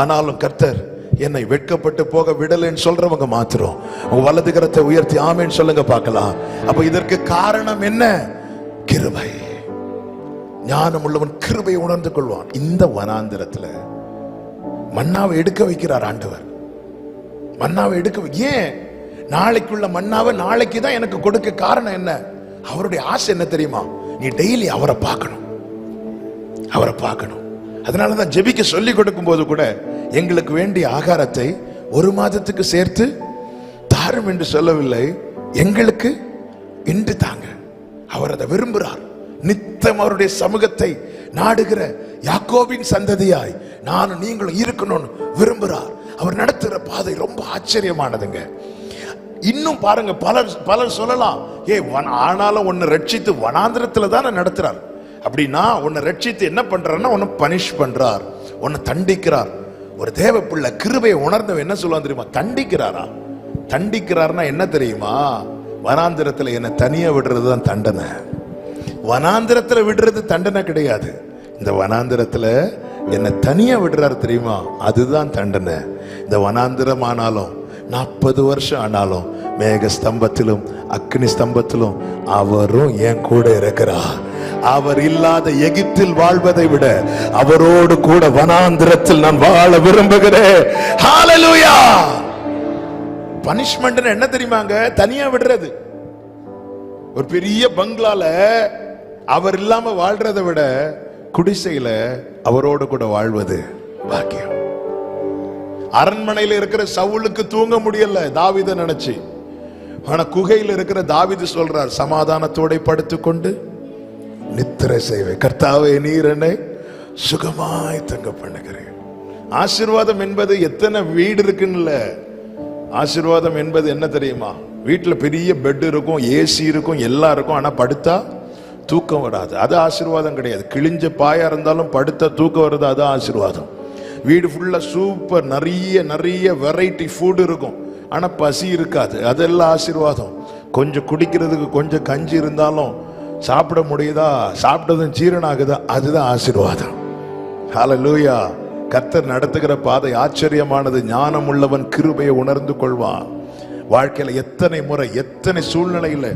ஆனாலும் கர்த்தர் என்னை வெட்கப்பட்டு போக விடலைன்னு சொல்றவங்க மாத்திரம் உங்க வலது கரத்தை உயர்த்தி ஆமேன்னு சொல்லுங்க பார்க்கலாம். அப்ப இதற்கு காரணம் என்ன? கிருபை. ஞானம் உள்ளவன் கிருபையை உணர்ந்து கொள்வான். இந்த வனாந்திரத்துல மன்னாவை எடுக்க வைக்கிறார் ஆண்டவர். மன்னாவை எடுக்க ஏன்? நாளைக்குள்ள மன்னாவை நாளைக்கு தான் எனக்கு கொடுக்க காரணம் என்ன? அவருடைய ஆசை என்ன தெரியுமா? நீ டெய்லி அவரை பார்க்கணும், அவரை பார்க்கணும். அதனாலதான் ஜெபிக்க சொல்லி கொடுக்கும் போது கூட எங்களுக்கு வேண்டிய ஆகாரத்தை 1 மாதத்துக்கு சேர்த்து தாரும் என்று சொல்லவில்லை, எங்களுக்கு இன்று தாங்க. அவர் அதை விரும்புகிறார். நித்தம் அவருடைய சமூகத்தை நாடுகிற யாக்கோபின் சந்ததியாய் நானும் நீங்களும் இருக்கணும்னு விரும்புகிறார். அவர் நடத்துகிற பாதை ரொம்ப ஆச்சரியமானதுங்க. இன்னும் பாருங்க, பலர் சொல்லலாம், ஆனாலும் உன்னை ரட்சித்து வனாந்திரத்துல தானே நடத்துறார். அப்படின்னா உன்னை ரட்சித்து என்ன பண்றாருன்னா உன்னை பனிஷ் பண்றார், உன்னை தண்டிக்கிறார். ஒரு தேவ பிள்ளை கிருபையை உணர்ந்தவன் என்ன சொல்லுவான் தெரியுமா? தண்டிக்கிறாரா? தண்டிக்கிறார்னா என்ன தெரியுமா? வனாந்திரத்துல என்னை தனியா விடுறதுதான் தண்டனை. வனாந்திரத்துல விடுறது தண்டனை கிடையாது. இந்த வனாந்திரத்துல என்னை தனியா விடுறாரு தெரியுமா? அதுதான் தண்டனை. இந்த வனாந்திரம் ஆனாலும் 40 வருஷம் ஆனாலும் மேக ஸ்தம்பத்திலும் அக்னி ஸ்தம்பத்திலும் அவரும் என் கூட இருக்கிறார். அவர் இல்லாத எகிப்தில் வாழ்வதை விட அவரோடு கூட வனாந்திரத்தில் நான் வாழ விரும்புகிறேன். ஹalleluya! பனிஷ்மெண்ட் என்ன தெரியுமாங்க? தனியா விடுறது. ஒரு பெரிய பங்களால அவர் இல்லாம வாழ்றதை விட குடிசையில அவரோடு கூட வாழ்வது பாக்கியம். அரண்மனையில இருக்கிற சவுலுக்கு தூங்க முடியல தாவீதை நினைச்சு. ஆனா குகையில் இருக்கிற தாவீது சொல்றார், சமாதானத்தோட படுத்துக்கொண்டு நித்திரை செய்வே, கர்த்தாவே நீர் என்னை சுகமாய் தங்க பண்ணுகிறேன். ஆசீர்வாதம் என்பது எத்தனை வீடு இருக்குன்னு, ஆசீர்வாதம் என்பது என்ன தெரியுமா? வீட்டுல பெரிய பெட் இருக்கும், ஏசி இருக்கும், எல்லாம் இருக்கும், ஆனா படுத்தா தூக்கம் வராது. அது ஆசீர்வாதம் கிடையாது. கிழிஞ்ச பாயா இருந்தாலும் படுத்தா தூக்கம் வருது, அது ஆசீர்வாதம். வீடு ஃபுல்லா சூப்பர், நிறைய வெரைட்டி ஃபுட் இருக்கும், ஆனா பசி இருக்காது, அதெல்லாம் ஆசீர்வாதம். கொஞ்சம் குடிக்கிறதுக்கு கொஞ்சம் கஞ்சி இருந்தாலும் சாப்பிட முடியுதா, சாப்பிட்டதும் ஜீரணம் ஆகுதா, அதுதான் ஆசீர்வாதம். ஹல்லேலூயா! கர்த்தர் நடத்துகிற பாதை ஆச்சரியமானது. ஞானம் உள்ளவன் கிருபையை உணர்ந்து கொள்வான். வாழ்க்கையில எத்தனை முறை எத்தனை சூழ்நிலையில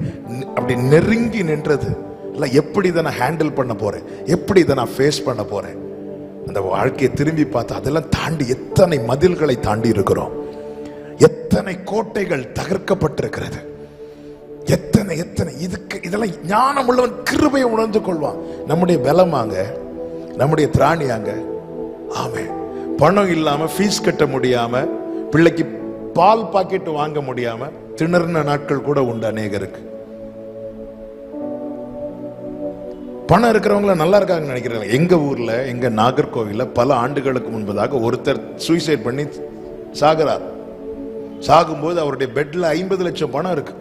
அப்படி நெருங்கி நின்றது இல்ல, எப்படி இதை நான் ஹேண்டில் பண்ண போறேன், எப்படி இதை நான் ஃபேஸ் பண்ண போறேன். அந்த வாழ்க்கையை திரும்பி பார்த்தா அதெல்லாம் தாண்டி எத்தனை மதில்களை தாண்டி இருக்கிறோம், எத்தனை கோட்டைகள் தகர்க்கப்பட்டிருக்கிறது, எத்தனை இதுக்கு இதெல்லாம் ஞானம் உள்ளவன் கிருபையை உணர்ந்து கொள்வான். நம்முடைய பலமாங்க, நம்முடைய திராணியாங்க. ஆமே, பணம் இல்லாம ஃபீஸ் கட்ட முடியாம, பிள்ளைக்கு பால் பாக்கெட் வாங்க முடியாம திணறின நாட்கள் கூட உண்டு அநேகருக்கு. பணம் இருக்கிறவங்கள நல்லா இருக்காங்க நினைக்கிறாங்க. எங்க ஊர்ல, எங்க நாகர்கோவில்ல பல ஆண்டுகளுக்கு முன்பதாக ஒருத்தர் சூசைட் பண்ணி சாகுறார். சாகும்போது அவருடைய பெட்ல 50 லட்சம் பணம் இருக்கு.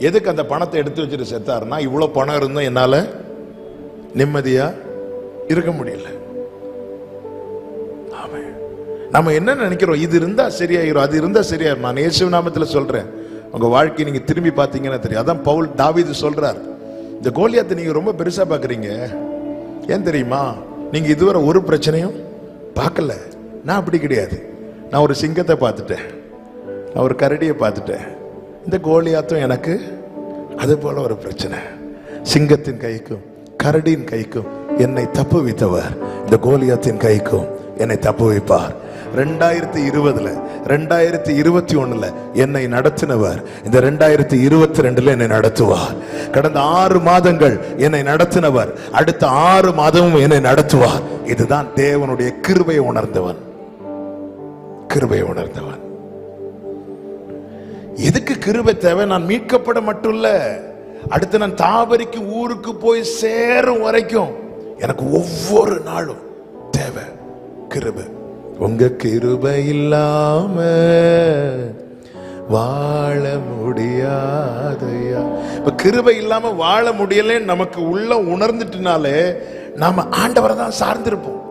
எதுக்கு அந்த பணத்தை எடுத்து வச்சுட்டு செத்தாருன்னா, இவ்வளவு பணம் இருந்தும் என்னால நிம்மதியா இருக்க முடியல. நம்ம என்ன நினைக்கிறோம், இது இருந்தா சரியாயிரும், அது இருந்தா சரியாயிரும். நான் இயேசு நாமத்துல சொல்றேன், உங்க வாழ்க்கை நீங்க திரும்பி பார்த்தீங்கன்னா தெரியும். அதான் பவுல் தாவீது சொல்றார், இந்த கோலியாத்தை நீங்க ரொம்ப பெருசா பாக்குறீங்க. ஏன் தெரியுமா? நீங்க இதுவரை ஒரு பிரச்சனையும் பார்க்கல. நான் அப்படி கிடையாது. நான் ஒரு சிங்கத்தை பார்த்துட்டேன், நான் ஒரு கரடியை பார்த்துட்டேன். இந்த கோலியாத்தும் எனக்கு அது போல ஒரு பிரச்சனை. சிங்கத்தின் கைக்கும் கரடியின் கைக்கும் என்னை தப்பு வைத்தவர் இந்த கோலியாத்தின் கைக்கும் என்னை தப்பு வைப்பார். 2020 2021 என்னை நடத்தினவர் இந்த 2022 என்னை நடத்துவார். கடந்த 6 மாதங்கள் என்னை நடத்தினவர் அடுத்த 6 மாதமும் என்னை நடத்துவார். இதுதான் தேவனுடைய கிருபையை உணர்ந்தவன். கிருபையை உணர்ந்தவன். எதுக்கு கிருபை தேவை? நான் மீட்கப்பட மட்டும் இல்ல, அடுத்து நான் தாபரிக்கு ஊருக்கு போய் சேரும் வரைக்கும் எனக்கு ஒவ்வொரு நாளும் தேவை கிருபை. உங்க கிருபை இல்லாம வாழ முடியாதையா. இப்ப கிருபை இல்லாம வாழ முடியல நமக்கு உள்ள உணர்ந்துட்டுனாலே நாம ஆண்டவரை தான் சார்ந்திருப்போம்.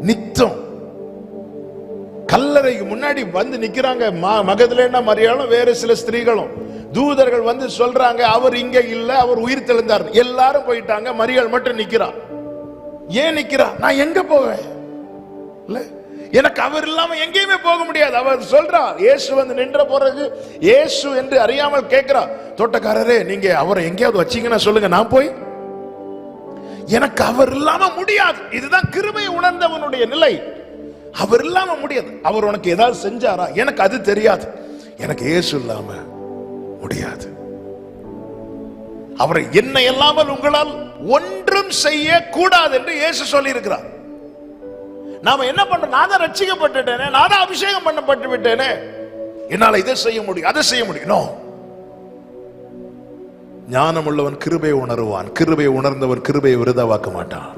நித்தம் கல்லறைக்கு முன்னாடி வந்து நிக்கிறாங்க மகதலேனா மரியாளும் வேற சில ஸ்திரீகளும். தூதர்கள் வந்து சொல்றாங்க, அவர் இங்க இல்ல, அவர் உயிர் தெழுந்தார். எல்லாரும் போயிட்டாங்க, மரியாள் மட்டும் நிக்கிறா. ஏன் நிக்கிறா? நான் எங்க போவேன்? இல்ல, எனக்கு அவர் இல்லாம எங்கேயுமே போக முடியாது. அவர் சொல்றார், இயேசு வந்து நின்ற பிறகு இயேசு என்று அறியாமல் கேட்கிறா, தோட்டக்காரரே நீங்க அவரை எங்கேயாவது வச்சீங்கன்னா சொல்லுங்க, நான் போய், எனக்கு அவர் இல்லாம முடியாது. இதுதான் கிருபையை உணர்ந்தவனுடைய நிலை. அவர் இல்லாம முடியாது. அவர் உனக்கு ஏதாவது செஞ்சாரா? எனக்கு அது தெரியாது. எனக்கு இயேசு இல்லாம முடியாது. அவரை என்னை இல்லாமல் உங்களால் ஒன்றும் செய்ய கூடாது என்று இயேசு சொல்லி இருக்கிறார். நாம என்ன பண்றோம்? நான் தான் ரட்சிக்கப்பட்டுட்டேனே, நான் தான் அபிஷேகம் பண்ணப்பட்டு விட்டேனே, என்னால இதை செய்ய முடியும், அதை செய்ய முடியும். நோ. ஞானம் உள்ளவன் கிருபையை உணர்வான். கிருபையை உணர்ந்தவன் கிருபையை விருதாவாக்க மாட்டான்.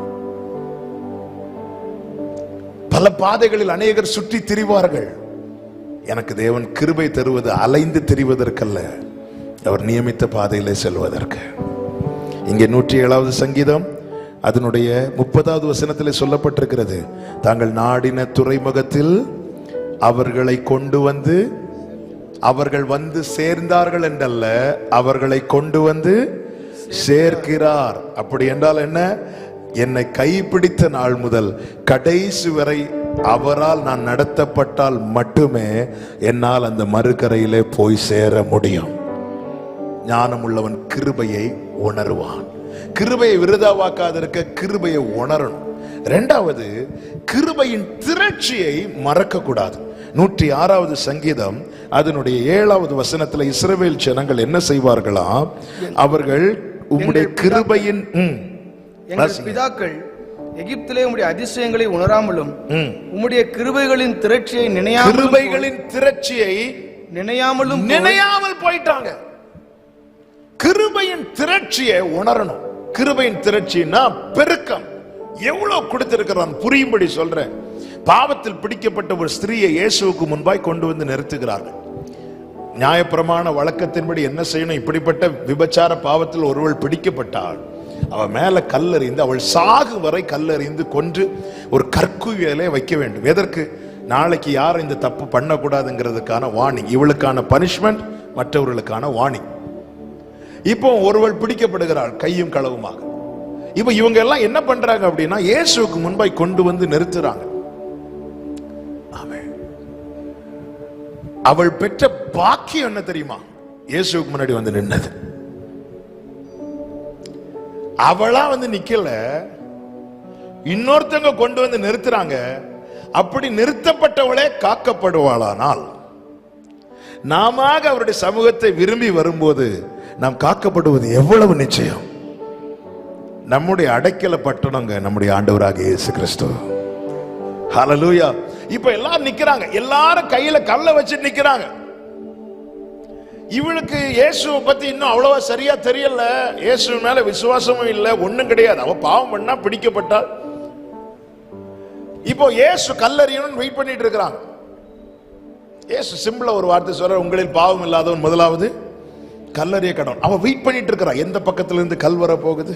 பல பாதைகளில் அநேகர் சுற்றி திரிவார்கள். எனக்கு தேவன் கிருபை தருவது அலைந்து திரிவதற்கல்ல, அவர் நியமித்த பாதையிலே செல்வதற்கு. இங்கே 107வது சங்கீதம் அதனுடைய 30வது வசனத்திலே சொல்லப்பட்டிருக்கிறது, தாங்கள் நாடின துறைமுகத்தில் அவர்களை கொண்டு வந்து, அவர்கள் வந்து சேர்ந்தார்கள் என்றல்ல, அவர்களை கொண்டு வந்து சேர்க்கிறார். அப்படி என்றால் என்ன? என்னை கைப்பிடித்த நாள் முதல் கடைசி வரை அவரால் நான் நடத்தப்பட்டால் மட்டுமே என்னால் அந்த மறுகரையிலே போய் சேர முடியும். ஞானம் உள்ளவன் கிருபையை உணர்வான். கிருபையை விருதாவாக்காதிருக்க கிருபையை உணரணும். இரண்டாவது, கிருபையின் திரட்சியை மறக்க கூடாது. 106வது சங்கீதம் அதனுடைய 7வது வசனத்துல இஸ்ரவேல் ஜனங்கள் என்ன செய்வார்களாம்? அவர்கள் உம்முடைய கிருபையின் எங்கள் பிதாக்கள் எகிப்திலே உம்முடைய அதிசயங்களை உணராமலும் உம்முடைய கிருபைகளின் திரட்சியை நினையாமலும் போயிட்டாங்க. கிருபையின் திரட்சியை உணரணும். கிருபையின் திரட்சினா பெருக்கம். எவ்வளவு கொடுத்திருக்கிறான் புரியும்படி சொல்றேன். பாவத்தில் பிடிக்கப்பட்ட ஒரு ஸ்திரீயை இயேசுவுக்கு முன்பாய் கொண்டு வந்து நிறுத்துகிறார்கள். நியாயப்பிரமாண வழக்கத்தின்படி என்ன செய்யணும்? இப்படிப்பட்ட விபச்சார பாவத்தில் ஒருவள் பிடிக்கப்பட்டாள், அவள் மேல கல்லெறிந்து, அவள் சாகு வரை கல்லெறிந்து கொன்று ஒரு கற்குவியலை வைக்க வேண்டும். எதற்கு? நாளைக்கு யாரும் இந்த தப்பு பண்ணக்கூடாதுங்கிறதுக்கான வார்னிங். இவளுக்கான பனிஷ்மெண்ட், மற்றவர்களுக்கான வார்னிங். இப்போ ஒருவள் பிடிக்கப்படுகிறாள் கையும் களவுமாக. இப்ப இவங்க எல்லாம் என்ன பண்றாங்க அப்படின்னா, இயேசுவுக்கு முன்பாய் கொண்டு வந்து நிறுத்துறாங்க. அவள் பெற்ற பாக்கியம் என்ன தெரியுமா? இயேசுவுக்கு முன்னாடி வந்து நின்னது. அவளா வந்து நிக்கல, இன்னொருத்தங்க கொண்டு வந்து நிறுத்துறாங்க. அப்படி நிறுத்தப்பட்டவளே காக்கப்படுவாளானால், நாம அவருடைய சமூகத்தை விரும்பி வரும்போது நாம் காக்கப்படுவது எவ்வளவு நிச்சயம். நம்முடைய அடைக்கல பட்டணங்க நம்முடைய ஆண்டவராக இயேசு கிறிஸ்து. ஹல்லேலூயா. இப்ப எல்லாரும் நிக்கிறாங்க, எல்லாரும் கையில கல்லை வச்சு நிக்கிறாங்க. இவளுக்கு இயேசுவை பத்தி இன்னும் அவ்வளவா சரியா தெரியல, இயேசு மேல விசுவாசமும் இல்ல, ஒண்ணும் கிடையாது. அவ பாவம் பண்ணா பிடிக்கப்பட்டாள். இப்போ இயேசு கல்லறியணும்னு வெயிட் பண்ணிட்டு இருக்கிறாங்க. இயேசு சிம்பிளா ஒரு வார்த்தை சொல்ற, உங்களில் பாவம் இல்லாதவன் முதலாவது கல்லறிய கடவுள். அவ வெயிட் பண்ணிட்டு இருக்கிறா. எந்த பக்கத்துல இருந்து கல் வர போகுது?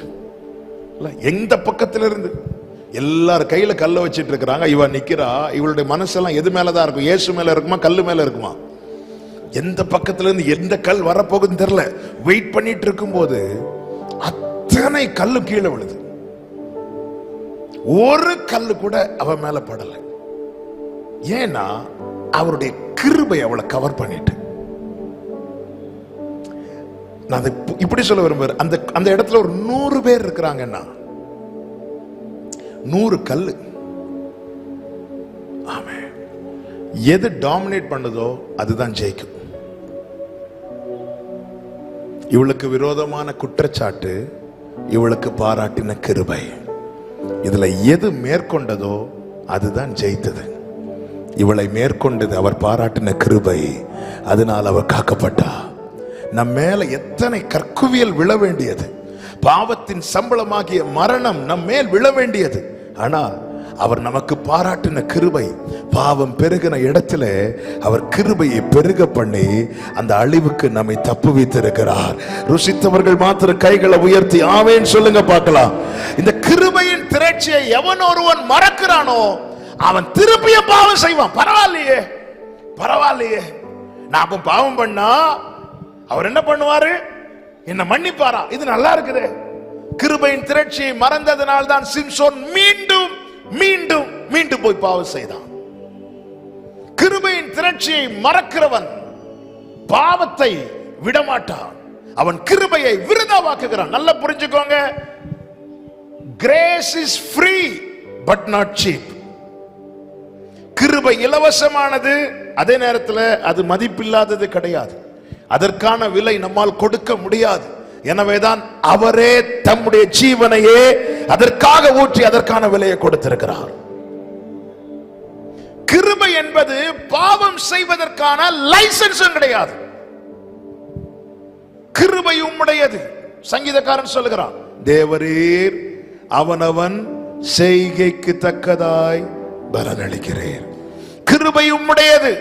எந்த பக்கத்துல இருந்து? எல்லாரும் கையில கல்ல வச்சிட்டு இருக்கிறாங்க. இவ நிக்கிறா. இவளுடைய மனசெல்லாம் எது மேலதான் இருக்கும்? இயேசு மேல இருக்குமா, கல்லு மேல இருக்குமா? எந்த பக்கத்துல இருந்து எந்த கல் வரப்போகுதுன்னு தெரியல. வெயிட் பண்ணிட்டு இருக்கும் போது அத்தனை கல்லு கீழே விழுது. ஒரு கல்லு கூட அவ மேல படல. ஏன்னா அவருடைய கிருபை அவளை கவர் பண்ணிட்டு. நான் இப்படி சொல்ல விரும்புறேன், அந்த இடத்துல ஒரு 100 பேர் இருக்கிறாங்கன்னா 100 கல்லு. ஆமே. எது டாமினேட் பண்ணதோ அதுதான் ஜெயிக்கும். இவளுக்கு விரோதமான குற்றச்சாட்டு, இவளுக்கு பாராட்டின கிருபை, இதுல எது மேற்கொண்டதோ அதுதான் ஜெயித்தது. இவளை மேற்கொண்டது அவர் பாராட்டின கிருபை. அதனால் அவர் காக்கப்பட்டா. நம் மேல எத்தனை கற்குவியல் விழ வேண்டியது, பாவத்தின் சம்பளமாகிய மரணம் நம் மேல் விழ வேண்டியது. ஆனால் அவர் நமக்கு பாராட்டின கிருபை, பாவம் பெருகின இடத்துல அவர் கிருபையை பெருக பண்ணி அந்த அழிவுக்கு நம்மை தப்புவித்திருக்கிறார். ருசித்தவர்கள் மாத்திர கைகளை உயர்த்தி ஆவேன் சொல்லுங்க பார்க்கலாம். இந்த கிருபையின் திரட்சியை எவன் ஒருவன் மறக்கிறானோ அவன் திருப்பிய பாவம் செய்வான். பரவாயில்லையே, பரவாயில்லையே, நான் பாவம் பண்ணா அவர் என்ன பண்ணுவாரு? என்ன மன்னிப்பாரா? இது நல்லா இருக்குது. கிருபையின் திரட்சியை மறந்ததனால் தான் சிம்சோன் மீண்டும் மீண்டும் மீண்டும் போய் பாவம் செய்தான். கிருபையின் திரட்சியை மறக்கிறவன் பாவத்தை விடமாட்டான். அவன் கிருபையை விருதாவாக்குகிறான். நல்லா புரிஞ்சுக்கோங்க. Grace is free but not cheap. கிருபை இலவசமானது, அதே நேரத்தில் அது மதிப்பில்லாதது கிடையாது. அதற்கான விலை நம்மால் கொடுக்க முடியாது. எனவேதான் அவரே தம்முடைய ஜீவனையே அதற்காக ஊற்றி அதற்கான விலையை கொடுத்திருக்கிறார். கிருபை என்பது பாவம் செய்வதற்கான லைசன்ஸும் கிடையாது. கிருபை உம்முடையது. சங்கீதக்காரன் சொல்லுகிறான், தேவரீர் அவனவன் செய்கைக்கு தக்கதாய் பலனளிக்கிறீர். கிருபை உம்முடையது.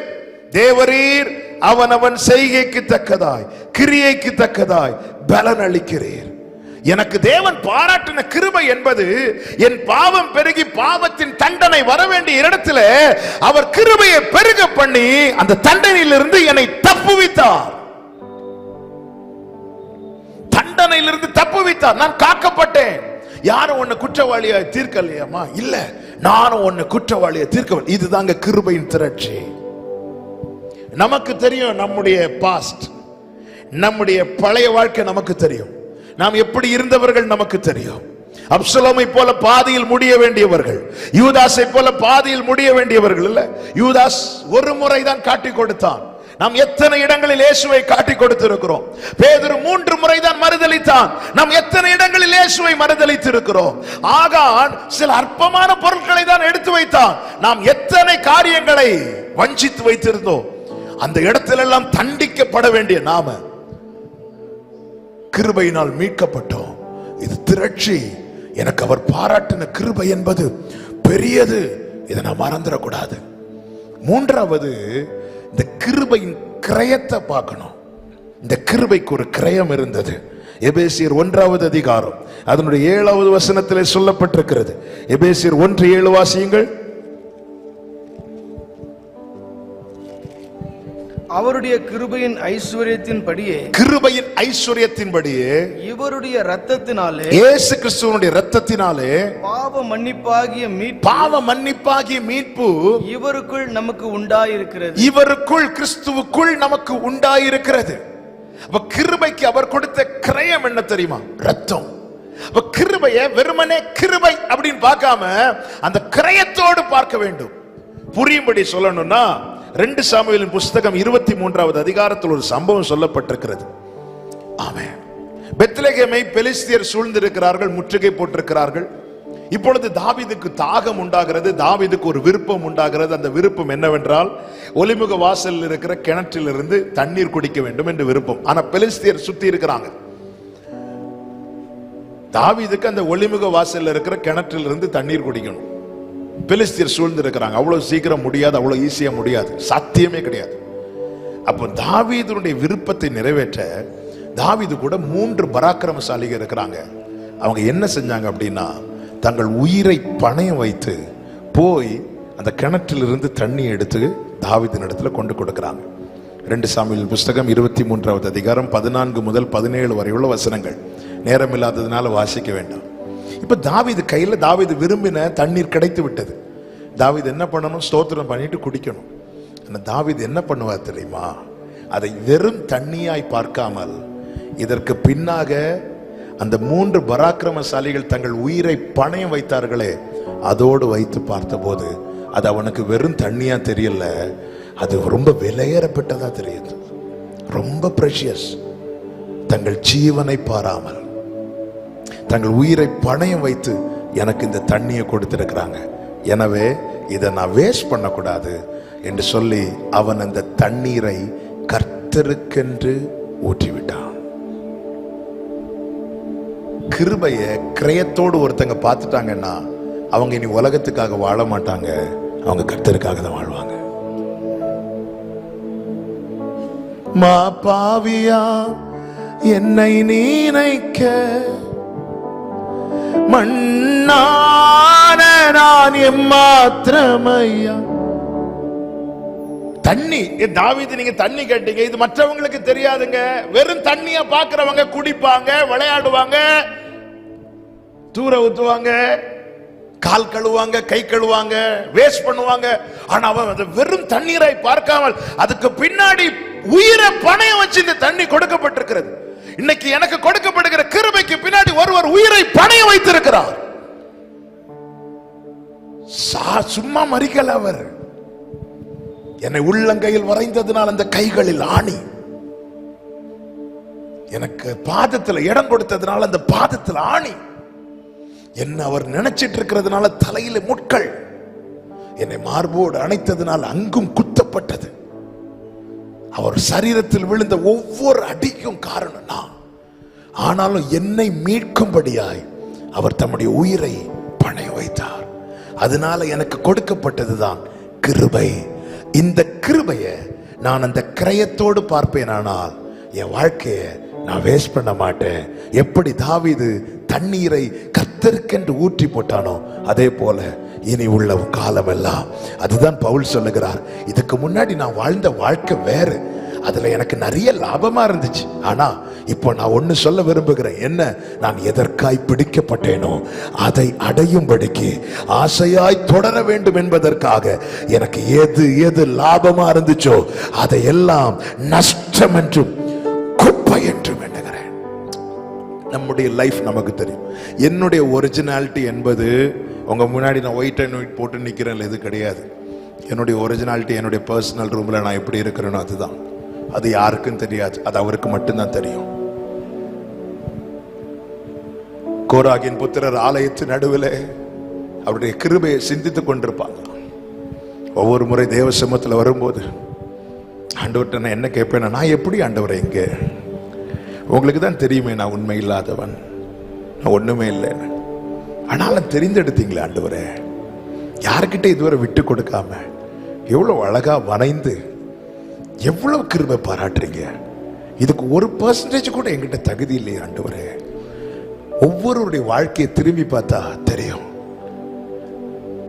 தேவரீர் அவனவன் செய்கைக்கு தக்கதாய் கிரியைக்கு தக்கதாய் பலன் அளிக்கிறீர். எனக்கு தேவன் பாராட்டின கிருபை என்பது என் பாவம் பெருகி பாவத்தின் தண்டனை வர வேண்டிய இடத்துல அவர் கிருபையை பெருக பண்ணி அந்த தண்டனையிலிருந்து என்னை தப்புவித்தார். தண்டனையிலிருந்து தப்புவித்தார். நான் காக்கப்பட்டேன். யாரும் ஒன்னு குற்றவாளியா தீர்க்கலையாமா? இல்ல, நானும் ஒன்னு குற்றவாளியா தீர்க்க. இதுதாங்க கிருபையின் திரட்சி. நமக்கு தெரியும் நம்முடைய பாஸ்ட், நம்முடைய பழைய வாழ்க்கை நமக்கு தெரியும். நாம் எப்படி இருந்தவர்கள் நமக்கு தெரியும். அப்சலோமை போல பாதியில் முடிய வேண்டியவர்கள், யூதாஸை போல பாதியில் முடிய வேண்டியவர்கள் இல்ல. யூதாஸ் ஒரு முறை தான் காட்டி கொடுத்தான். நாம் எத்தனை இடங்களில் இயேசுவை காட்டி கொடுத்திருக்கிறோம். பேதுரு 3 முறை தான் மறுதலித்தான். நாம் எத்தனை இடங்களில் இயேசுவை மறுதலித்து இருக்கிறோம். ஆகான் சில அற்பமான பொருட்களை தான் எடுத்து வைத்தான். நாம் எத்தனை காரியங்களை வஞ்சித்து வைத்திருந்தோம். அந்த இடத்திலெல்லாம் தண்டிக்கப்பட வேண்டிய நாம கிருபையினால் மீட்கப்பட்டோம். இது திரட்சி. எனக்கு அவர் பாராட்டின கிருபை என்பது பெரியது. இதை நான் மறந்துடக்கூடாது. மூன்றாவது, இந்த கிருபையின் கிரயத்தை பார்க்கணும். இந்த கிருபைக்கு ஒரு கிரயம் இருந்தது. எபேசியர் 1வது அதிகாரம் அதனுடைய 7வது வசனத்திலே சொல்லப்பட்டிருக்கிறது. எபேசியர் 1:7 வாசியுங்கள். அவருடைய கிருபையின் ஐஸ்வரியத்தின்படியே, கிருபையின் ஐஸ்வரியத்தின்படியே இவருடைய இரத்தத்தினாலே, இயேசு கிறிஸ்துவினுடைய இரத்தத்தினாலே பாவ மன்னிப்பாகிய மீட்பு இவருக்குள் நமக்கு உண்டாயிருக்கிறது. இவருக்குள், கிறிஸ்துவுக்குள் நமக்கு உண்டாயிருக்கிறது. அப்ப கிருபைக்கு அவர் கொடுத்த கிரயம் என்ன தெரியுமா? ரத்தம். அப்ப கிருபையை வெறுமனே கிருபை அப்படின்னு பார்க்காம அந்த கிரயத்தோடு பார்க்க வேண்டும். புரியும்படி சொல்லணும்னா 2 சாமுவேலின் புஸ்தகம் 23வது அதிகாரத்தில் ஒரு சம்பவம் சொல்லப்பட்டிருக்கிறது. ஆமென். பெத்லகேமை பெலிஸ்தியர் சூழ்ந்திருக்கிறார்கள், முற்றுகை போட்டிருக்கிறார்கள். இப்பொழுது தாவீதுக்கு தாகம் உண்டாகிறது, தாவீதுக்கு ஒரு விருப்பம் உண்டாகிறது. அந்த விருப்பம் என்னவென்றால், ஒலிமுக வாசலில் இருக்கிற கிணற்றிலிருந்து தண்ணீர் குடிக்க வேண்டும் என்று விருப்பம். ஆனா பெலிஸ்தியர் சுத்தி இருக்கிறாங்க. தாவீதுக்கு அந்த ஒலிமுக வாசலில் இருக்கிற கிணற்றிலிருந்து தண்ணீர் குடிக்கணும். பெலிஸ்தியர் சூழ்ந்து இருக்கிறாங்க. அவ்வளவு சீக்கிரம் முடியாது, அவ்வளவு ஈஸியா முடியாது, சாத்தியமே கிடையாது. அப்போ தாவீதுடைய விருப்பத்தை நிறைவேற்ற தாவீது கூட 3 பராக்கிரமசாலிகள் இருக்கிறாங்க. அவங்க என்ன செஞ்சாங்க அப்படின்னா, தங்கள் உயிரை பணயம் வைத்து போய் அந்த கிணற்றிலிருந்து தண்ணி எடுத்து தாவீதின் இடத்துல கொண்டு கொடுக்கிறாங்க. 2 சாமுவேல் புஸ்தகம் 23வது அதிகாரம் 14 முதல் 17 வரை உள்ள வசனங்கள். நேரம் இல்லாததுனால வாசிக்க வேண்டாம். இப்ப தாவீது கையில தாவீது விரும்பின தண்ணீர் கிடைத்து விட்டது. தாவீது என்ன பண்ணணும்? ஸ்தோத்திரம் பண்ணிட்டு குடிக்கணும். தாவீது என்ன பண்ணுவார் தெரியுமா? அதை வெறும் தண்ணியாய் பார்க்காமல் இதற்கு பின்னாக அந்த 3 பராக்கிரமசாலிகள் தங்கள் உயிரை பணயம் வைத்தார்களே, அதோடு வைத்து பார்த்தபோது அது அவனுக்கு வெறும் தண்ணியா தெரியல, அது ரொம்ப விலையேறப்பட்டதா தெரியுது. ரொம்ப பிரஷியஸ். தங்கள் ஜீவனை பாராமல் தங்கள் உயிரை பணயம் வைத்து எனக்கு இந்த தண்ணியை கொடுத்திருக்கிறாங்க, எனவே இதை நான் வேஸ்ட் பண்ணக்கூடாது என்று சொல்லி அவன் அந்த தண்ணீரை கர்த்தருக்கென்று ஊற்றிவிட்டான். கிருபையை கிரயத்தோடு ஒருத்தங்க பார்த்துட்டாங்கன்னா அவங்க இனி உலகத்துக்காக வாழ மாட்டாங்க, அவங்க கர்த்தருக்காக தான் வாழ்வாங்க. மா பாவியா என்னை நினைக்க, மண்ணான நான் எம்மாத்திரமையா. தண்ணி, தாவீது நீங்க தண்ணி கேட்டீங்க, இது மற்றவங்களுக்கு தெரியாதுங்க. வெறும் தண்ணிய பாக்குறவங்க குடிப்பாங்க, விளையாடுவாங்க, தூர ஊத்துவாங்க, கால் கழுவாங்க, கை கழுவாங்க, வேஸ்ட் பண்ணுவாங்க. ஆனா அவன் வெறும் தண்ணீரை பார்க்காமல் அதுக்கு பின்னாடி உயிரை பணயம் வச்சு இந்த தண்ணி கொடுக்கப்பட்டிருக்கிறது. இன்னைக்கு எனக்கு கொடுக்கப்படுகிற கிருபைக்கு பின்னாடி ஒருவர் உயிரை பணயம் வைத்திருக்கிறார். சும்மா மறிக்கல அவர். என்னை உள்ளங்கையில் வரைந்ததுனால் அந்த கைகளில் ஆணி, எனக்கு பாதத்தில் இடம் கொடுத்ததுனால அந்த பாதத்தில் ஆணி, என்ன அவர் நினைச்சிட்டு இருக்கிறதுனால தலையில முட்கள். என்னை மார்போடு அணைத்ததினால் அங்கும் குத்தப்பட்டது. அவர் சரீரத்தில் விழுந்த ஒவ்வொரு அடிக்கும் காரணம் நான். ஆனாலும் என்னை மீட்கும்படியாய் அவர் தம்முடைய உயிரை பணைய வைத்தார். அதனால எனக்கு கொடுக்கப்பட்டதுதான் கிருபை. இந்த கிருபையை நான் அந்த கிரயத்தோடு பார்ப்பேன். ஆனால் என் வாழ்க்கையை நான் வேஸ்ட் பண்ண மாட்டேன். எப்படி தாவீது தண்ணீரை கர்த்தருக்கென்று ஊற்றி போட்டானோ அதே போல இனி உள்ள காலமெல்லாம், அதுதான் பவுல் சொல்லுகிறார், இதுக்கு முன்னாடி நான் வாழ்ந்த வாழ்க்கை வேறு, அதுல எனக்கு நிறைய லாபமா இருந்துச்சு. ஆனா இப்போ நான் ஒண்ணு சொல்ல விரும்புகிறேன். என்ன? நான் எதற்காய் பிடிக்கப்பட்டேனோ அதை அடையும்படிக்கு ஆசையாய் தொடர வேண்டும் என்பதற்காக எனக்கு எது எது லாபமா இருந்துச்சோ அதையெல்லாம் நஷ்டம் என்றும் குப்பை என்றும் எண்ணுகிறேன். நம்முடைய லைஃப் நமக்கு தெரியும். என்னுடைய ஒரிஜினாலிட்டி என்பது உங்க முன்னாடி நான் ஒயிட் அண்ட் ஒயிட் போட்டு நிக்கிறேன் இது கிடையாது. என்னுடைய ஒரிஜினாலிட்டி என்னுடைய பர்சனல் ரூம்ல நான் எப்படி இருக்கிறேனோ அதுதான். அது யாருக்கும் தெரியாது, அது அவருக்கு மட்டும்தான் தெரியும். கோராகின் புத்திரர் ஆலயத்தின் நடுவில் அவருடைய கிருபையை சிந்தித்துக் கொண்டிருப்பாங்க. ஒவ்வொரு முறை தேவ சமூகத்தில் வரும்போது ஆண்டவர்கிட்ட நான் என்ன கேட்பேன், நான் எப்படி ஆண்டவரை இங்க, உங்களுக்கு தான் தெரியுமே நான் உண்மை இல்லாதவன், நான் ஒண்ணுமே இல்லை. ஆனாலும் தெரிந்தெடுத்தீங்களே ஆண்டவரே, யாருக்கிட்ட இதுவரை விட்டு கொடுக்காம எவ்வளவு அழகா வணைந்து எவ்வளவு கிருபை பாராட்டுறீங்க. இதுக்கு 1% கூட என்கிட்ட தகுதி இல்லையே ஆண்டவரே. ஒவ்வொருடைய வாழ்க்கையை திரும்பி பார்த்தா தெரியும்.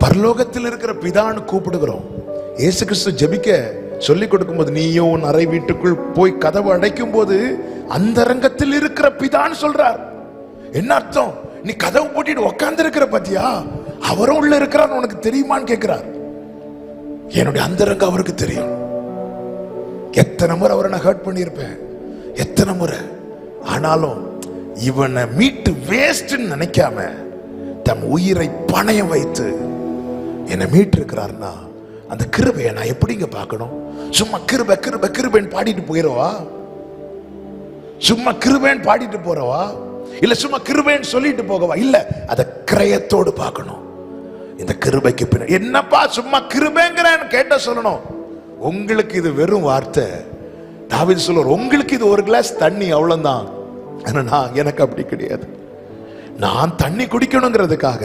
பரலோகத்தில் இருக்கிற பிதான்னு கூப்பிடுகிறோம். இயேசு கிறிஸ்து ஜெபிக்க சொல்லிக் கொடுக்கும் போது, நீயும் உன் அறை வீட்டுக்குள் போய் கதவு அடைக்கும் போது அந்த அரங்கத்தில் இருக்கிற பிதான்னு சொல்றார். என்ன அர்த்தம்? நீ கதவு போட்டிட்டு உட்கார்ந்து இருக்கிற பத்தியா, அவரும் உள்ள இருக்கிறார், உனக்கு தெரியுமான்னு கேட்கிறார். என்னுடைய அந்தரங்க அவருக்கு தெரியும். எத்தனை முறை அவரை நான் ஹர்ட் பண்ணியிருப்பேன், எத்தனை முறை. ஆனாலும் இவனை மீட்டு வேஸ்ட்ன்னு நினைக்காம தம் உயிரை பணையம் வைத்து என்னை மீட்டு இருக்கிறார்னா அந்த கிருபையை நான் எப்படிங்க பார்க்கணும்? சும்மா கிருபை கிருபை கிருபைன்னு பாடிட்டு போயிடவா? சும்மா கிருபைன்னு பாடிட்டு போறவா? இல்ல சும்மா கிருபைன்னு சொல்லிட்டு போகவா? இல்ல, அதை கிரயத்தோடு பார்க்கணும். இந்த கிருபைக்கு பின்னாடி என்னப்பா சும்மா கிருபைங்கிறேன்னு கேட்ட சொல்லணும். உங்களுக்கு இது வெறும் வார்த்தை. தாவீது சொல்றார், உங்களுக்கு இது ஒரு கிளாஸ் தண்ணி அவ்வளவுதான். ஆனா எனக்கு அப்படி கிடையாது. நான் தண்ணி குடிக்கணுங்கிறதுக்காக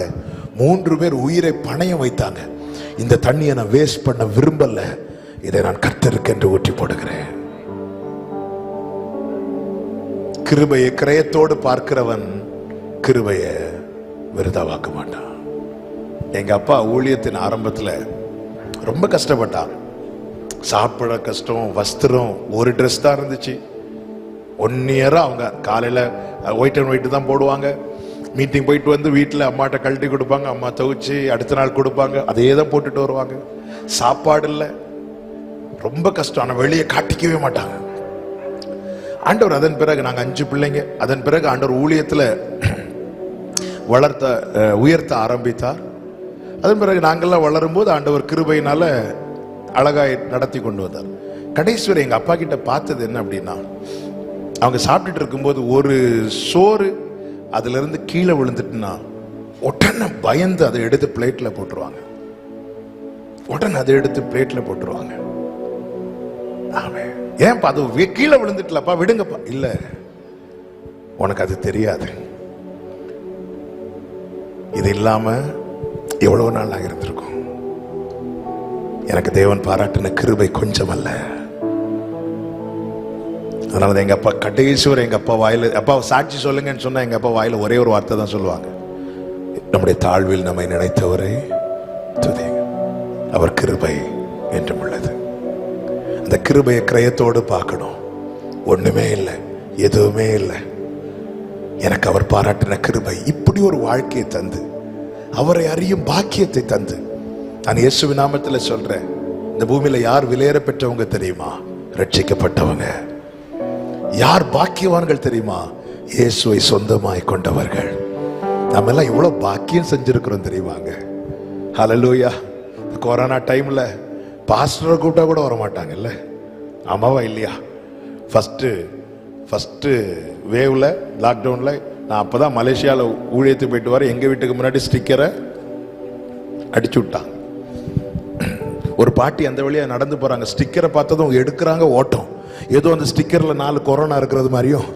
3 பேர் உயிரை பணையம் வைத்தாங்க. இந்த தண்ணியை நான் வேஸ்ட் பண்ண விரும்பல. இதை நான் கர்த்தருக்கு என்று ஊற்றி போடுகிறேன். கிருபையை கிரயத்தோடு பார்க்கிறவன் கிருபையை விருதாவாக்க மாட்டான். எங்க அப்பா ஊழியத்தின் ஆரம்பத்துல ரொம்ப கஷ்டப்பட்டான். சாப்பிட கஷ்டம், வஸ்திரம், ஒரு ட்ரெஸ் தான் இருந்துச்சு. 1 இயரா அவங்க காலையில ஒயிட் அண்ட் ஒயிட் தான் போடுவாங்க. மீட்டிங் போயிட்டு வந்து வீட்டில் அம்மாட்ட கழட்டி கொடுப்பாங்க, அம்மா துவைச்சு அடுத்த நாள் கொடுப்பாங்க, அதே தான் போட்டுட்டு வருவாங்க. சாப்பாடு இல்லை, ரொம்ப கஷ்டம். ஆனால் வெளியே காட்டிக்கவே மாட்டாங்க. ஆண்டவர் அதன் பிறகு நாங்கள் 5 பிள்ளைங்க. அதன் பிறகு ஆண்டவர் ஊழியத்தில் உயர்த்த ஆரம்பித்தார். அதன் பிறகு நாங்கள்லாம் வளரும் போது ஆண்டவர் கிருபையினால அழகாய் நடத்தி கொண்டு வந்தார். கடைசி வரை எங்க அப்பா கிட்ட பார்த்தது என்ன அப்படின்னா, அவங்க சாப்பிட்டுட்டு இருக்கும்போது ஒரு சோறு அதுல இருந்து கீழே விழுந்துட்டுனா உடனே பயந்து அதை எடுத்து பிளேட்ல போட்டுருவாங்க. உடனே அதை எடுத்து பிளேட்ல போட்டுருவாங்க. ஏன்பா அது கீழே விழுந்துட்டலப்பா, விடுங்கப்பா. இல்ல, உனக்கு அது தெரியாது. இது இல்லாம எவ்வளவு நாள் நாங்க இருந்திருக்கோம். எனக்கு தேவன் பாராட்டின கிருபை கொஞ்சம் அல்ல. அதனால எங்க அப்பா கடைசிவரை எங்க அப்பா வாயில, அப்பா சாட்சி சொல்லுங்கன்னு சொன்னா எங்க அப்பா வாயில ஒரே ஒரு வார்த்தை தான் சொல்லுவாங்க, நம்முடைய தாழ்வில் நம்மை நினைத்தவரை துதிங்க, அவர் கிருபை என்றும் உள்ளது. அந்த கிருபையை கிரயத்தோடு பார்க்கணும். ஒண்ணுமே இல்லை, எதுவுமே இல்லை. எனக்கு அவர் பாராட்டின கிருபை இப்படி ஒரு வாழ்க்கையை தந்து, அவரை அறியும் பாக்கியத்தை தந்து, நான் இயேசுவின் நாமத்தில் சொல்றேன், இந்த பூமியில யார் விலையேற பெற்றவங்க தெரியுமா? ரட்சிக்கப்பட்டவங்க. யார் பாக்கியவான்கள் தெரியுமா? இயேசுவை சொந்தமாய் கொண்டவர்கள். நம்ம எல்லாம் எவ்வளவு பாக்கியம் செஞ்சிருக்கிறோம் தெரியுமாங்க. ஹல்லேலூயா. கொரோனா டைம்ல பாஸ்டரை கூப்பிட்டா கூட வர மாட்டாங்கல்ல, ஆமாவா இல்லையா? ஃபர்ஸ்ட் வேவ்ல லாக்டவுன்ல நான் அப்பதான் மலேசியாவில் ஊழியத்துக்கு போயிட்டு வர, எங்க வீட்டுக்கு முன்னாடி ஸ்டிக்கரை அடிச்சு விட்டாங்க. ஒரு பாட்டி அந்த வழியா நடந்து போறாங்க, ஸ்டிக்கரை பார்த்ததும் எடுக்கிறாங்க ஓட்டம். ஏதோ அந்த ஸ்டிக்கர்ல 4 கொரோனா இருக்கிறது மாதிரியும்.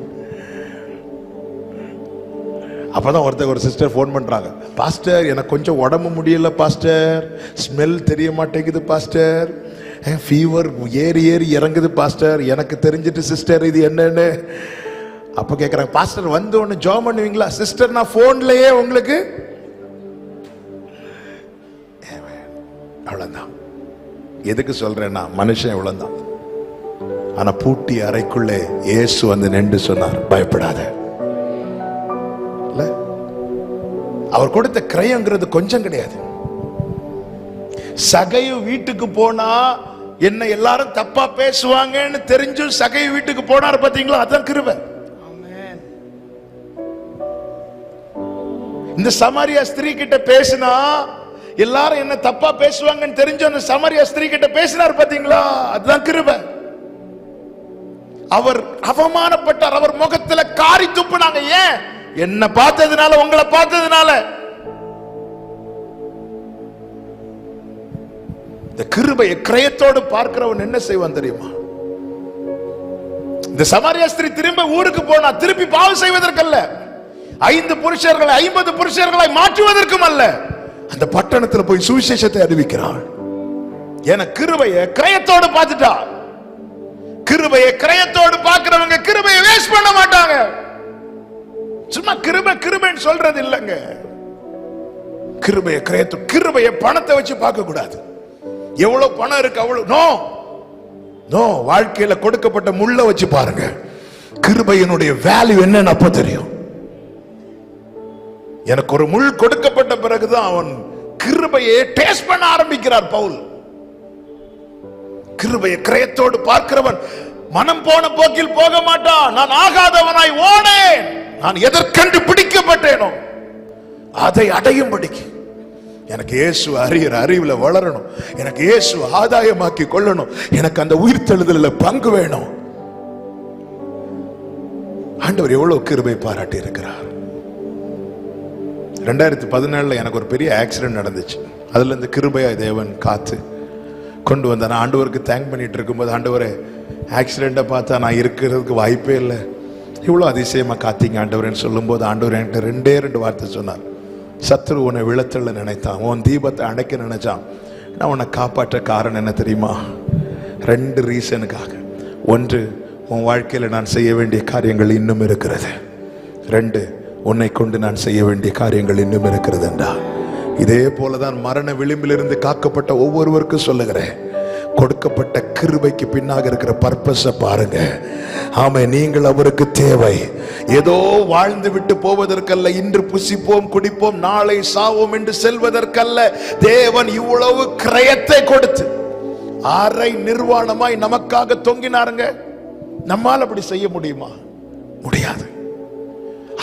அப்பதான் ஒரு சிஸ்டர் ஃபோன் பண்றாங்க, பாஸ்டர் எனக்கு கொஞ்சம் உடம்பு முடியல பாஸ்டர், ஸ்மெல் தெரிய மாட்டேங்குது பாஸ்டர், ஃபீவர் ஏறி ஏறி இறங்குது பாஸ்டர், எனக்கு தெரிஞ்சிட்டு சிஸ்டர் இது என்னன்னு. அப்ப கேட்கறாங்க, பாஸ்டர் வந்து ஒன்னு ஜாம் பண்ணுவீங்களா? சிஸ்டர் நான் போன்லயே உங்களுக்கு. அவ்வளவுதான். எதுக்கு சொல்றேன்னா மனுஷன் இவ்வளவுதான். ஆனா பூட்டி அறைக்குள்ளே இயேசு வந்து நின்று சொன்னார், பயப்படாத. அவர் கொடுத்த கிரயங்கிறது கொஞ்சம் கிடையாது. சகையு வீட்டுக்கு போனா என்ன எல்லாரும் தப்பா பேசுவாங்கன்னு தெரிஞ்சும் சகையு வீட்டுக்கு போனார் பாத்தீங்களா, அதான் கிருபை. இந்த சமாரியா ஸ்திரீ கிட்ட பேசினா எல்லாரும் என்ன தப்பா பேசுவாங்கன்னு தெரிஞ்சு அந்த சமாரியா ஸ்திரீ கிட்ட பேசினார் பாத்தீங்களா, அதுதான் கிருபை. அவர் அவமானப்பட்டார், அவர் முகத்துல காரி துப்புனாங்க. ஏன்? என்ன பார்த்ததுனால, உங்களை பார்த்ததுனால. இந்த கிருபையை கிரயத்தோடு பார்க்கிறவன் என்ன செய்வான் தெரியுமா? இந்த சமாரியா ஸ்திரீ திரும்ப ஊருக்கு போனா திருப்பி பாவம் செய்வதற்கல்ல, 5 புருஷர்களை 50 புருஷர்களை மாற்றுவதற்கும் அல்ல, அந்த பட்டணத்தில் போய் சுவிசேஷத்தை அறிவிக்கிறாள். என கிருபையை கிரயத்தோடு பார்த்துட்டா. கிருபையை கிரயத்தோடு பார்க்கிறவங்க கிருபையை வேஸ்ட் பண்ண மாட்டாங்க. சும்மா கிருபை கிருபைன்னு சொல்றது இல்லைங்க. கிருபையை கிரயத்தோடு, கிருபையை பணத்தை வச்சு பார்க்க கூடாது. எவ்வளவு பணம் இருக்கு அவ்வளவு நோ நோ. வாழ்க்கையில கொடுக்கப்பட்ட முள்ள வச்சு பாருங்க. கிருபையினுடைய வேல்யூ என்னன்னு அப்ப தெரியும். எனக்கு ஒரு முள் கொடுக்கப்பட்ட பிறகுதான் அவன் கிருபையை டேஸ்ட் பண்ண ஆரம்பிக்கிறார் பவுல். கிருபையை கிரயத்தோடு பார்க்கிறவன் மனம் போன போக்கில் போக மாட்டான். நான் ஆகாதவனாய் ஓடேன், நான் எதற்கென்று பிடிக்கப்பட்டேனோ அதை அடையும்படிக்கு எனக்கு இயேசு அறிகிற அறிவுல வளரணும், எனக்கு இயேசு ஆதாயமாக்கி கொள்ளணும், எனக்கு அந்த உயிர்த்தெழுதலில் பங்கு வேணும். ஆண்டவர் எவ்வளவு கிருபை பாராட்டி இருக்கிறார். 2014 எனக்கு ஒரு பெரிய ஆக்சிடென்ட் நடந்துச்சு. அதுல இந்த கிருபையா தேவன் காத்து கொண்டு வந்த. நான் ஆண்டவருக்கு தேங்க் பண்ணிட்டு இருக்கும்போது, ஆண்டவரே ஆக்சிடென்ட்டை பார்த்தா நான் இருக்கிறதுக்கு வாய்ப்பே இல்லை, இவ்வளோ அதிசயமா காத்தீங்க ஆண்டவரேன்னு சொல்லும்போது ஆண்டவர் என்கிட்ட 2 வார்த்தை சொன்னார். சத்ரு உன்னை விழத்தள்ள நினைத்தான், உன் தீபத்தை அணைக்க நினைச்சான், நான் உன்னை காப்பாற்ற காரணம் என்ன தெரியுமா? 2 ரீசனுக்காக. 1, உன் வாழ்க்கையில நான் செய்ய வேண்டிய காரியங்கள் இன்னும் இருக்கிறது. 2, உன்னை கொண்டு நான் செய்ய வேண்டிய காரியங்கள் இன்னும் இருக்கிறது என்றா. இதே போலதான் மரண விளிம்பிலிருந்து காக்கப்பட்ட ஒவ்வொருவருக்கும் சொல்லுகிறேன், கொடுக்கப்பட்ட கிருபைக்கு பின்னாக இருக்கிற பர்பஸை பாருங்க. ஆமா, நீங்கள் அவருக்கு தேவை. ஏதோ வாழ்ந்து விட்டு போவதற்கல்ல, இன்று புசிப்போம் குடிப்போம் நாளை சாவோம் என்று செல்வதற்கல்ல. தேவன் இவ்வளவு கிரயத்தை கொடுத்து அரை நிர்வாணமாய் நமக்காக தொங்கினாருங்க. நம்மால் அப்படி செய்ய முடியுமா? முடியாது.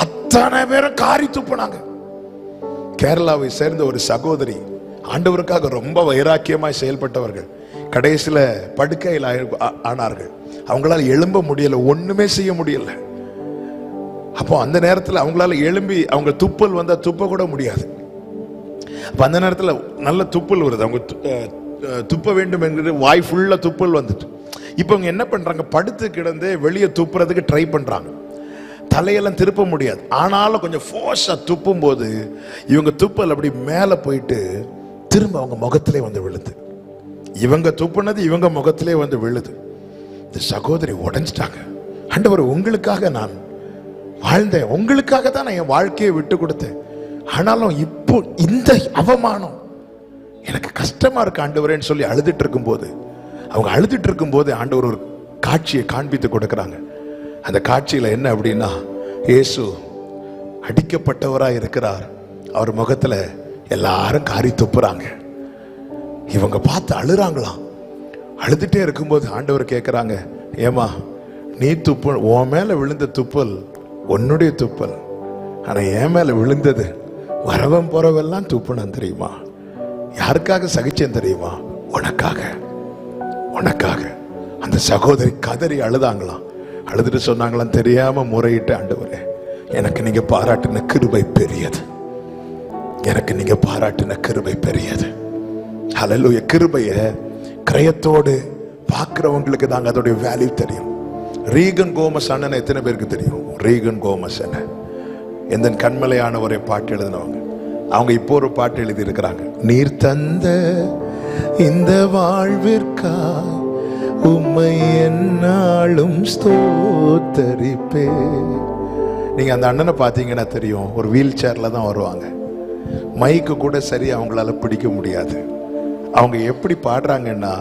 அத்தனை பேரும் காரி துப்புனாங்க. கேரளாவை சேர்ந்த ஒரு சகோதரி, ஆண்டவருக்காக ரொம்ப வைராக்கியமாய் செயல்பட்டவர்கள், கடைசியில படுக்கையில் ஆனார்கள். அவங்களால எழும்ப முடியல, ஒண்ணுமே செய்ய முடியல. அப்போ அந்த நேரத்தில் அவங்களால எழும்பி அவங்க துப்பல் வந்தா துப்ப கூட முடியாது. அப்ப அந்த நேரத்தில் நல்ல துப்பல் வருது, அவங்க துப்ப வேண்டும் என்கிற வாய் ஃபுல்லா துப்பல் வந்துட்டு, இப்ப அவங்க என்ன பண்றாங்க, படுத்து கிடந்து வெளியே துப்புறதுக்கு ட்ரை பண்றாங்க. தலையெல்லாம் திருப்ப முடியாது, ஆனாலும் கொஞ்சம் ஃபோர்ஸா துப்பும் போது இவங்க துப்பல் அப்படி மேல போயிட்டு திரும்ப அவங்க முகத்திலே வந்து விழுது. இவங்க துப்புனது இவங்க முகத்திலே வந்து விழுது. இந்த சகோதரி உடைஞ்சிட்டாங்க. ஆண்டவர், உங்களுக்காக நான் வாழ்ந்தேன், உங்களுக்காக தான் நான் என் வாழ்க்கையை விட்டு கொடுத்தேன், ஆனாலும் இப்போ இந்த அவமானம் எனக்கு கஷ்டமா இருக்கு ஆண்டவரேன்னு சொல்லி அழுதுட்டு இருக்கும்போது, அவங்க அழுதுட்டு இருக்கும்போது ஆண்டவர் ஒரு காட்சியை காண்பித்து கொடுக்குறாங்க. அந்த காட்சியில என்ன அப்படின்னா, இயேசு அடிக்கப்பட்டவராய் இருக்கிறார், அவர் முகத்துல எல்லாரும் காரி துப்புறாங்க. இவங்க பார்த்து அழுறாங்களாம். அழுதுட்டே இருக்கும்போது ஆண்டவர் கேட்கிறாங்க, ஏமா நீ துப்பு, உன் மேல விழுந்த துப்பல் உன்னுடைய துப்பல், ஆனா என் மேல விழுந்தது வரவன் போறவெல்லாம் துப்புனேன் தெரியுமா? யாருக்காக சகிச்சேன் தெரியுமா? உனக்காக, உனக்காக. அந்த சகோதரி கதறி அழுதாங்களாம். அழுதுட்டு சொன்னாங்களாம், தெரியாம முறையிட்டு, ஆண்டவரே எனக்கு நீங்க பாராட்டின கிருபை பெரியது, எனக்கு நீங்க பாராட்டின கிருபை பெரியது. ஹல்லேலூயா. கிருபையை கிரயத்தோடு பார்க்கிறவங்களுக்கு தாங்க அதோடைய வேல்யூ தெரியும். ரீகன் கோமஸ் அண்ணன் எத்தனை பேருக்கு தெரியும்? ரீகன் கோமஸ் அண்ணன் எந்த கண்மலையானவரை பாட்டு எழுதினவங்க. அவங்க இப்போ ஒரு பாட்டு எழுதி இருக்கிறாங்க. நீர் தந்த இந்த வாழ்விற்காய் உம்மை என்னாலும் ஸ்தோத்தரிப்பே. நீங்க அந்த அண்ணனை பார்த்தீங்கன்னா தெரியும், ஒரு வீல் சேர்ல தான் வருவாங்க. மைக்கு கூட சரி அவங்களால பிடிக்க முடியாது. அவங்க எப்படி பாடுறாங்கன்னா,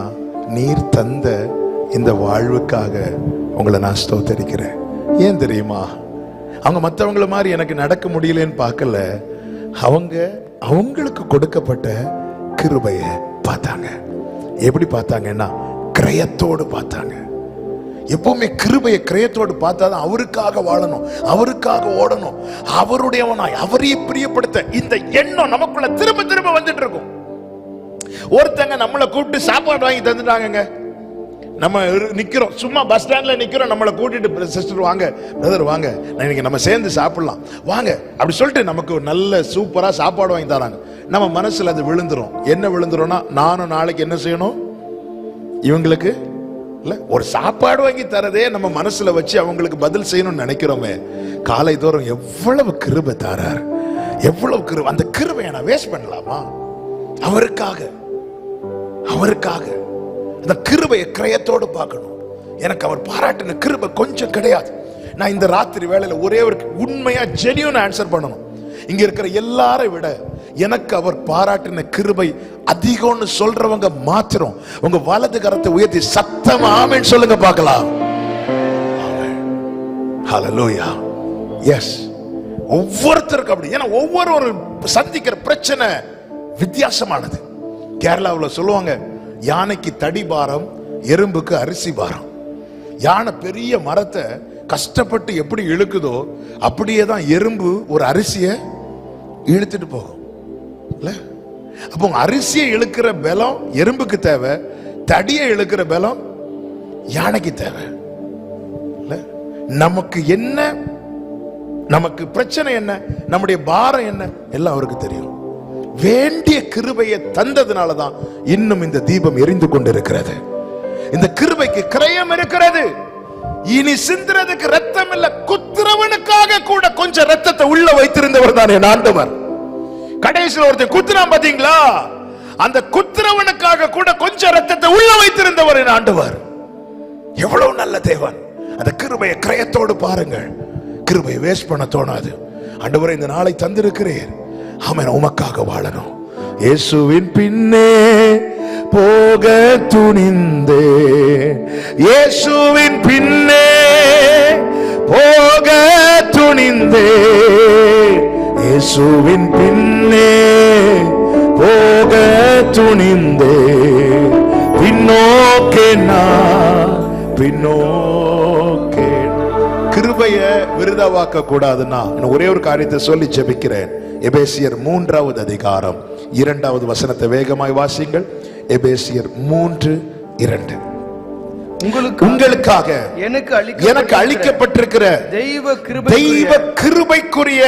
நீர் தந்த இந்த வாழ்வுக்காக உங்களை நான் ஸ்தோத்தரிக்கிறேன். ஏன் தெரியுமா? அவங்க மற்றவங்கள மாதிரி எனக்கு நடக்க முடியலன்னு பார்க்கல, அவங்களுக்கு கொடுக்கப்பட்ட கிருபைய பார்த்தாங்க. எப்படி பார்த்தாங்கன்னா, கிரயத்தோடு பார்த்தாங்க. எப்பவுமே கிருபையை கிரயத்தோடு பார்த்தாதான் அவருக்காக வாழணும், அவருக்காக ஓடணும், அவருடையவனாய் அவரையே பிரியப்படுத்த இந்த எண்ணம் நமக்குள்ள திரும்ப திரும்ப வந்துட்டு இருக்கும். ஒருத்தங்க நம்மளை கூப்பிட்டு சாப்பாடு வாங்கி தந்துட்டாங்க. நம்ம நிக்கிறோம், சும்மா பஸ் ஸ்டாண்ட்ல நிக்கிறோம், நம்மளை கூட்டிட்டு சிஸ்டர் வாங்க, பிரதர் வாங்க, இன்னைக்கு நம்ம சேர்ந்து சாப்பிடலாம் வாங்க அப்படி சொல்லிட்டு நமக்கு ஒரு நல்ல சூப்பரா சாப்பாடு வாங்கி தராங்க. நம்ம மனசுல அது விழுந்துரும். என்ன விழுந்துரும்னா, நானும் நாளைக்கு என்ன செய்யணும் இவங்களுக்கு இல்ல, ஒரு சாப்பாடு வாங்கி தரதே நம்ம மனசுல வச்சு அவங்களுக்கு பதில் செய்யணும்னு நினைக்கிறோமே. காலை தோறும் எவ்வளவு கிருபை தாரார், எவ்வளவு கிருபை. அந்த கிருபையை நான் வேஸ்ட் பண்ணலாமா? அவருக்காக அந்த கிருபையை கிரயத்தோடு பார்க்கணும். எனக்கு அவர் பாராட்டின கிருபை கொஞ்சம் கிடையாது. நான் இந்த ராத்திரி வேளையில ஒரே ஒரு உண்மையா ஜெனியூன் ஆன்சர் பண்ணணும். இங்க இருக்கிற எல்லாரை விட எனக்கு அவர் பாராட்டின கிருபை அதிகம்னு சொல்றவங்க மாத்திரம் உங்க வலது கரத்தை உயர்த்தி சத்தமா ஆமென் சொல்லுங்க பார்க்கலாம். ஹல்லேலூயா. எஸ், ஒவ்வொருத்தருக்கும் அப்படி. ஏன்னா ஒவ்வொரு சந்திக்கிற பிரச்சனை வித்தியாசமானது. கேரளாவில் சொல்லுவாங்க, யானைக்கு தடி பாரம், எறும்புக்கு அரிசி பாரம். யானை பெரிய மரத்தை கஷ்டப்பட்டு எப்படி இழுக்குதோ அப்படியே தான் எறும்பு ஒரு அரிசியை இழுத்துட்டு போகும். அப்போ அரிசியை இழுக்கிற பலம் எறும்புக்கு தேவை, தடியை இழுக்கிற பலம் யானைக்கு தேவை. நமக்கு என்ன, நமக்கு பிரச்சனை என்ன, நம்முடைய பாரம் என்ன, எல்லாம் அவருக்கு தெரியும். வேண்டிய கிருபையை தந்ததுனாலதான் இன்னும் இந்த தீபம் எரிந்து கொண்டிருக்கிறது. இந்த கிருபைக்கு கிரயம் இருக்கிறது. இனி சிந்துறதுக்கு ரத்தம் இல்ல, குத்துறவனுக்காக கூட கொஞ்சம் ரத்தத்தை உள்ள வைத்திருந்தவர் தான் என் ஆண்டவர். கடைசியில் ஒருத்தர் குத்துறான் பாத்தீங்களா, அந்த குத்துறவனுக்காக கூட கொஞ்சம் ரத்தத்தை உள்ள வைத்திருந்தவர் என் ஆண்டவர். எவ்வளவு நல்ல தேவன். அந்த கிருபையை கிரயத்தோடு பாருங்கள். கிருபையை வேஸ்ட் பண்ண தோணாது. ஆண்டவரே, இந்த நாளை தந்திருக்கிறேன், ஆமென், உமக்காக வாழணும். இயேசுவின் பின்னே போக துணிந்தே, இயேசுவின் பின்னே போக துணிந்தே, இயேசுவின் பின்னே போக துணிந்தே, பின்னோக்கே நான் பின்னோக்கே. கிருபைய விருதாவாக்க கூடாதுன்னா ஒரே ஒரு காரியத்தை சொல்லி ஜெபிக்கிறேன். எபேசியர் 3வது அதிகாரம் 2வது வசனத்தை வேகமாய் வாசிங்கள். எபேசியர் 3:2. உங்களுக்காக எனக்கு அளிக்கப்பட்டிருக்கிற தெய்வ கிருபைக்குரிய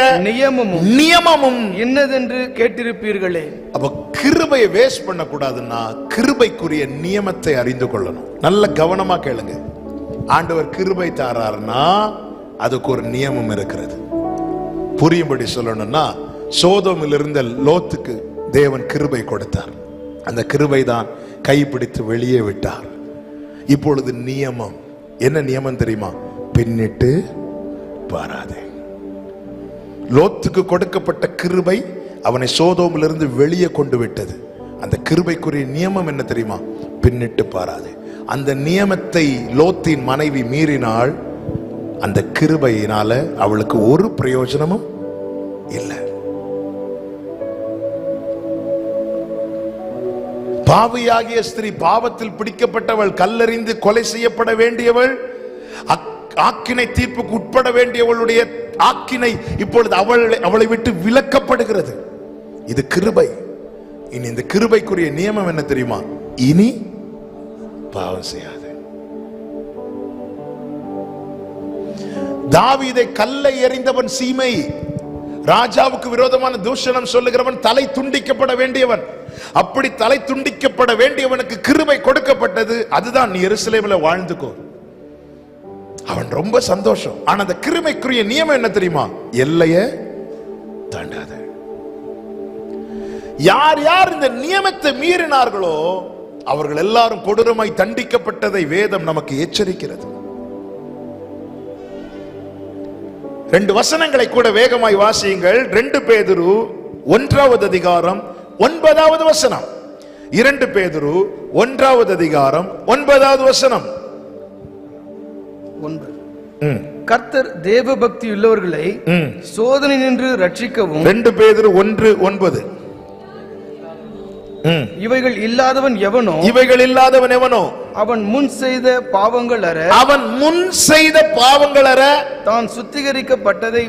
நியமமும் என்னதென்று கேட்டிருப்பீர்களே. அப்ப கிருபையை வேஸ்ட் பண்ண கூடாதுன்னா கிருபைக்குரிய நியமத்தை அறிந்து கொள்ளணும். நல்ல கவனமா கேளுங்க. ஆண்டவர் கிருபை தாரார்னா அதுக்கு ஒரு நியமம் இருக்கிறது. புரியும்படி சொல்லணும்னா, சோதோமில் இருந்த லோத்துக்கு தேவன் கிருபை கொடுத்தார். அந்த கிருபை தான் கைப்பிடித்து வெளியே விட்டார். இப்பொழுது நியமம் என்ன? நியமம் தெரியுமா? பின்னிட்டு பாராதே. லோத்துக்கு கொடுக்கப்பட்ட கிருபை அவனை சோதோமிலிருந்து வெளியே கொண்டு விட்டது. அந்த கிருபைக்குரிய நியமம் என்ன தெரியுமா? பின்னிட்டு பாராதே. அந்த நியமத்தை லோத்தின் மனைவி மீறினாள். அந்த கிருபையினால அவளுக்கு ஒரு பிரயோஜனமும் இல்லை. பாவியாகிய ஸ்திரீ, பாவத்தில் பிடிக்கப்பட்டவள், கல்லெறிந்து கொலை செய்யப்பட வேண்டியவள், ஆக்கினை தீர்ப்புக்கு உட்பட வேண்டியவளுடைய ஆக்கினை இப்பொழுது அவளை விட்டு விலக்கப்படுகிறது. இது கிருபை. இனி இந்த கிருபைக்குரிய நியமம் என்ன தெரியுமா? இனி பாவம் செய்யாது. தாவீதை கல்லை எறிந்தவன் சீமை, ராஜாவுக்கு விரோதமான தூஷணம் சொல்லுகிறவன் தலை துண்டிக்கப்பட வேண்டியவன். அப்படி தலை துண்டிக்கப்பட வேண்டியவனுக்கு கிருபை கொடுக்கப்பட்டது. அதுதான் நீ எருசலேமில் வாழ்ந்துக்கோ. அவன் ரொம்ப சந்தோஷம். ஆனா அந்த கிருபைக்குரிய நியமம் என்ன தெரியுமா? எல்லையை தாண்டாத. யார் யார் இந்த நியமத்தை மீறினார்களோ அவர்கள் எல்லாரும் கொடூரமாய் தண்டிக்கப்பட்டதை வேதம் நமக்கு எச்சரிக்கிறது. 2 வசனங்களை கூட வேகமாய் வாசியுங்கள். 2 பேதுரு 1வது அதிகாரம் 9வது வசனம். 2 பேதுரு 1வது அதிகாரம் 9வது வசனம். கர்த்தர் தேவ பக்தி உள்ளவர்களை சோதனை நின்று ரட்சிக்கவும். 2 பேதுரு 1:9. இவைகள் இல்லாதவன் எவனோ, இவைகள் இல்லாதவன் எவனோ, அவன் முன் செய்த பாவங்கள் அற, அவன் முன் செய்த பாவங்கள் அற, தான் சுத்திகரிக்கப்பட்டதை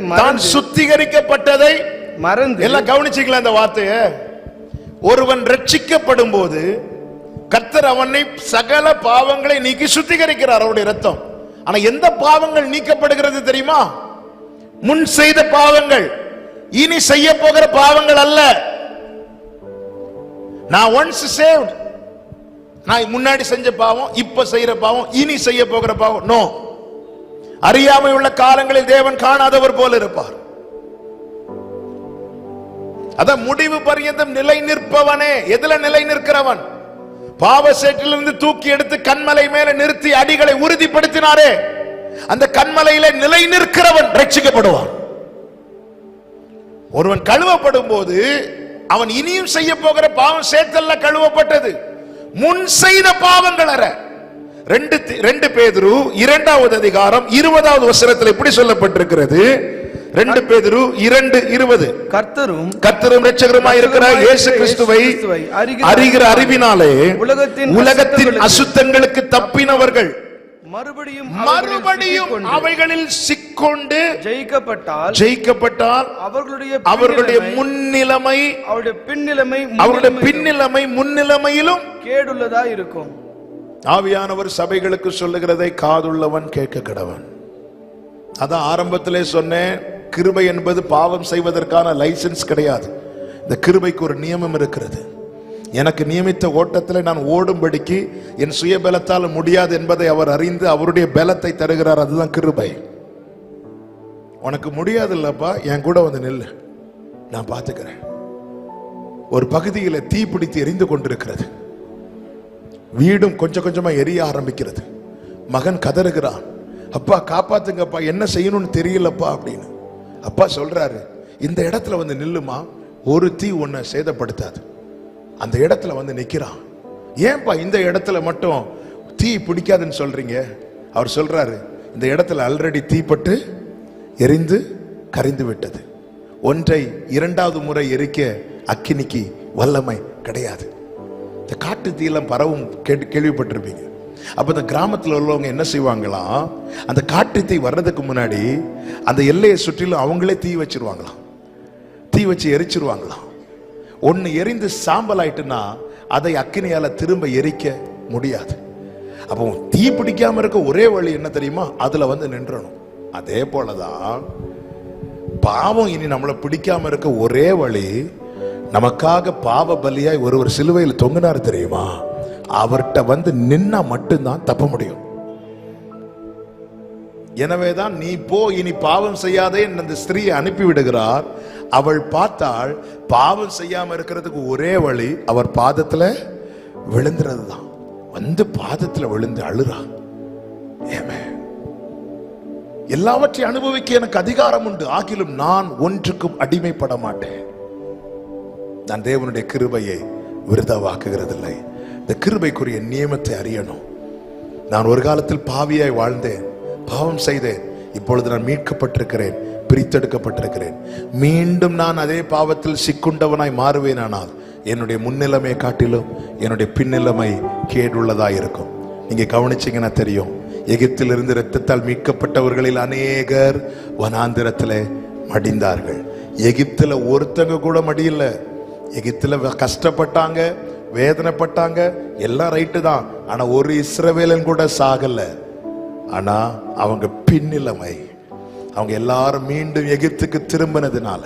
மறந்து. எல்லாம் கவனிச்சீங்களா இந்த வார்த்தையை? ஒருவன் ரட்சிக்கப்படும் போது கர்த்தர் அவனை சகல பாவங்களை நீக்கி சுத்திகரிக்கிறார், அவருடைய ரத்தம். ஆனா எந்த பாவங்கள் நீக்கப்படுகிறது தெரியுமா? முன் செய்த பாவங்கள், இனி செய்ய போகிற பாவங்கள் அல்ல. நான் ஒன்ஸ் சேவ்ட், நான் முன்னாடி செஞ்ச பாவம், இப்ப செய்யற பாவம், இனி செய்ய போகிற பாவம் நோ. அறியாமை உள்ள காலங்களில் தேவன் காணாதவர் போல இருப்பார். அத முடிவு பரியந்தம் நிலை நிற்பவனே. எதுல நிலை நிற்கிறவன்? பாவ சேற்றிலிருந்து தூக்கி எடுத்து கண்மலை மேல நிறுத்தி அடிகளை உறுதிப்படுத்தினாரே, அந்த கண்மலையில நிலை நிற்கிறவன் ரட்சிக்கப்படுவான். ஒருவன் கழுவப்படும் போது அவன் இனியும் செய்ய போகிற பாவம் சேத்தல்ல கழுவப்பட்டது, முன் செய்த பாவங்கள் அற. 2 பேதுரு 2வது அதிகாரம் 20வது வசனத்தில் இப்படி சொல்லப்பட்டிருக்கிறது. 2 பேதுரு 2:20. கர்த்தரும் இரட்சகருமாய் இருக்கிற இயேசு கிறிஸ்துவை அறிகிற அறிவினாலே உலகத்தின் அசுத்தங்களுக்கு தப்பினவர்கள் மறுபடியும் அவைகளில் சிக்கொண்டு ஜெயிக்கப்பட்டால் அவர்களுடைய முன்னிலைமை, அவருடைய பின்னிலைமை முன்னிலைமையிலும் கேடுள்ளதா இருக்கும். ஆவியானவர் சபைகளுக்கு சொல்லுகிறதை காதுள்ளவன் கேட்க கடவன். அதான் ஆரம்பத்திலே சொன்னேன், கிருபை என்பது பாவம் செய்வதற்கான லைசன்ஸ் கிடையாது. இந்த கிருபைக்கு ஒரு நியமம் இருக்கிறது. எனக்கு நியமித்த ஓட்டத்தில் நான் ஓடும்படிக்கு என் சுய பலத்தால் முடியாது என்பதை அவர் அறிந்து அவருடைய பலத்தை தருகிறார். அதுதான் கிருபை. உனக்கு முடியாது இல்லப்பா, என் கூட வந்து நில்லு, நான் பார்த்துக்கிறேன். ஒரு பகுதியில் தீ பிடித்து எரிந்து கொண்டிருக்கிறது, வீடும் கொஞ்சம் கொஞ்சமா எரிய ஆரம்பிக்கிறது. மகன் கதறுகிறான், அப்பா காப்பாத்துங்கப்பா, என்ன செய்யணும்னு தெரியலப்பா அப்படின்னு. அப்பா சொல்றாரு, இந்த இடத்துல வந்து நில்லுமா, ஒரு தீ உன்னை சேதப்படுத்தாது. அந்த இடத்துல வந்து நிக்கிறான். ஏன்பா இந்த இடத்துல மட்டும் தீ பிடிக்காதுன்னு சொல்றீங்க? அவர் சொல்றாரு, இந்த இடத்துல ஆல்ரெடி தீப்பட்டு எரிந்து கரிந்து விட்டது. ஒன்றை 2வது முறை எரிக்க அக்கினிக்கு வல்லமை கிடையாது. இந்த காட்டு தீலாம் பரவும் கேள்விப்பட்டிருப்பீங்க. அப்ப இந்த கிராமத்தில் உள்ளவங்க என்ன செய்வாங்களாம், அந்த காட்டு தீ வர்றதுக்கு முன்னாடி அந்த எல்லையை சுற்றிலும் அவங்களே தீ வச்சிருவாங்களாம், தீ வச்சு எரிச்சிருவாங்களாம். ஒன்னு எரிந்து சாம்பல் ஆயிட்டுன்னா அதை அக்கினியால திரும்ப எரிக்க முடியாது. அப்போ தீ பிடிக்காம இருக்க ஒரே வழி என்ன தெரியுமா? அதுல வந்து நின்றணும். அதே போலதான் பாவம் இனி நம்மளை பிடிக்காம இருக்க ஒரே வழி, நமக்காக பாவ பலியாய் ஒருவர் சிலுவையில் தொங்கினார் தெரியுமா, அவர்கிட்ட வந்து நின்னா மட்டும்தான் தப்ப முடியும். எனவேதான் நீ போ, இனி பாவம் செய்யாதே அந்த ஸ்திரீயை அனுப்பி விடுகிறார். அவள் பார்த்தாள், பாவம் செய்யாம இருக்கிறதுக்கு ஒரே வழி அவர் பாதத்துல விழுந்துறது தான். வந்து பாதத்துல விழுந்து அழுறா, ஏமே எல்லாவற்றையும் அனுபவிக்க எனக்கு அதிகாரம் உண்டு, ஆகிலும் நான் ஒன்றுக்கும் அடிமைப்பட மாட்டேன். நான் தேவனுடைய கிருபையை விருதாவாக்குகிறதில்லை. இந்த கிருபைக்குரிய நியமத்தை அறியணும். நான் ஒரு காலத்தில் பாவியாய் வாழ்ந்தேன், பாவம் செய்தேன், இப்பொழுது நான் மீட்கப்பட்டிருக்கிறேன், பிரித்தெடுக்கப்பட்டிருக்கிறேன். மீண்டும் நான் அதே பாவத்தில் சிக்குண்டவனாய் மாறுவேனானால் என்னுடைய முன்னிலைமை காட்டிலும் என்னுடைய பின்னிலைமை கேடுள்ளதா இருக்கும். நீங்க கவனிச்சீங்கன்னா தெரியும், எகிப்திலிருந்து இரத்தத்தால் மீட்கப்பட்டவர்களில் அநேகர் வனாந்திரத்திலே மடிந்தார்கள். எகிப்துல ஒருத்தங்க கூட மடியில்லை. எகிப்துல கஷ்டப்பட்டாங்க, வேதனைப்பட்டாங்க, எல்லாம் ரைட்டு தான். ஆனா ஒரு இஸ்ரவேலன் கூட சாகல. ஆனா அவங்க பின்னிலைமை, அவங்க எல்லாரும் மீண்டும் எகிப்துக்கு திரும்பினதுனால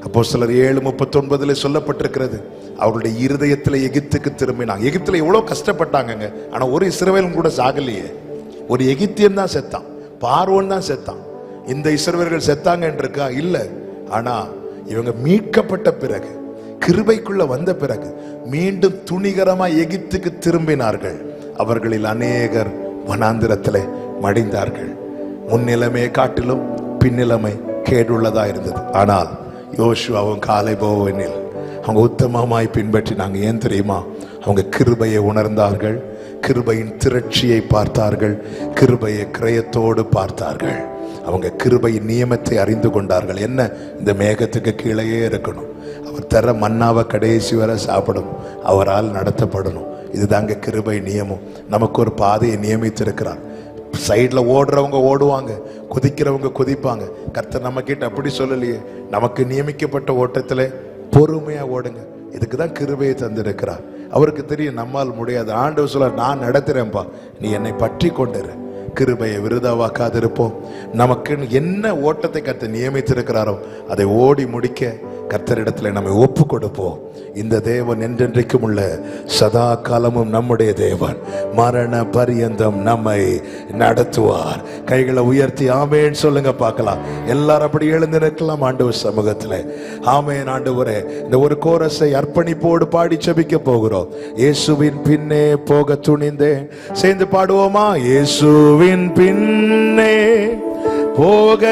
அப்போஸ்தலர் 7:39 சொல்லப்பட்டிருக்கிறது, அவருடைய இருதயத்துல எகிப்துக்கு திரும்பினாங்க. எகிப்துல எவ்வளவு கஷ்டப்பட்டாங்க. ஆனா ஒரு இஸ்ரவேலும் கூட சாகலையே. ஒரு எகிப்தியன் தான் செத்தான், பார்வோன் தான் செத்தான். இந்த இஸ்ரவேலர்கள் செத்தாங்க இருக்கா? இல்ல. ஆனா இவங்க மீட்கப்பட்ட பிறகு, கிருபைக்குள்ள வந்த பிறகு மீண்டும் துணிகரமா எகிப்துக்கு திரும்பினார்கள். அவர்களில் அநேகர் வனாந்திரத்திலே மடிந்தார்கள். முன்னிலைமை காட்டிலும் பின்னிலைமை கேடுள்ளதா இருந்தது. ஆனால் யோசுவாவும் காலேபோவனில் அவங்க உத்தமமாய் பின்பற்றினாங்க. ஏன் தெரியுமா? அவங்க கிருபையை உணர்ந்தார்கள், கிருபையின் திரட்சியை பார்த்தார்கள், கிருபையை கிரயத்தோடு பார்த்தார்கள். அவங்க கிருபையின் நியமத்தை அறிந்து கொண்டார்கள். என்ன? இந்த மேகத்துக்கு கீழேயே இருக்கணும், அவர் தர மன்னாவை கடைசி வரை சாப்பிடணும், அவரால் நடத்தப்படணும். இதுதாங்க கிருபை நியமம். நமக்கு ஒரு பாதையை நியமித்திருக்கிறார். சைட்ல ஓடுறவங்க ஓடுவாங்க, குதிக்கிறவங்க குதிப்பாங்க. கர்த்தர் நம்ம கிட்ட அப்படி சொல்லலையே. நமக்கு நியமிக்கப்பட்ட ஓட்டத்துல பொறுமையா ஓடுங்க. இதுக்கு தான் கிருபையை தந்திருக்கிறார். அவருக்கு தெரியும் நம்மால் முடியாது. ஆண்டவர் சொல்ல, நான் நடத்துறேன்பா, நீ என்னை பற்றி கொண்டிரு. கிருபையை விருதாவாக்காதிருப்போம். நமக்கு என்ன ஓட்டத்தை கர்த்தர் நியமித்திருக்கிறாரோ அதை ஓடி முடிக்க கர்த்தரிடத்துல நம்மை ஒப்பு கொடுப்போம். இந்த தேவன் என்றென்றைக்கும் உள்ள சதா காலமும் நம்முடைய தேவன். மரண பரியந்தம் நம்மை நடத்துவார். கைகளை உயர்த்தி ஆமேன் சொல்லுங்க பார்க்கலாம். எல்லாரும் அப்படி எழுந்து நிற்கலாம் ஆண்டவர் சமூகத்துல. ஆமேன். ஆண்டவரே, இந்த ஒரு கோரஸை அர்ப்பணிப்போடு பாடி செபிக்க போகிறோம். இயேசுவின் பின்னே போக துணிந்தேன். சேர்ந்து பாடுவோமா? இயேசுவின் பின்னே போக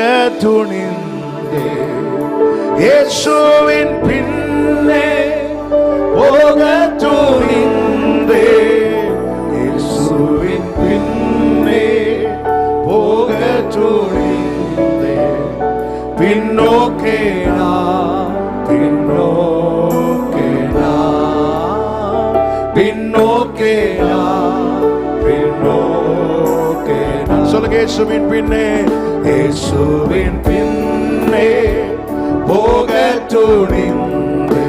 துணிந்தேன், இயேசுவின் பின்னே போக துணிந்தேன், இயேசுவின் பின்னே போக துணிந்தேன். பின்னோக்கே நான், பின்னோக்கே நான், பின்னோக்கே நான், பின்னோக்கே நான். சொல்லுங்க, இயேசுவின் பின்னே, இயேசுவின் பின்னே போக துணிந்தே,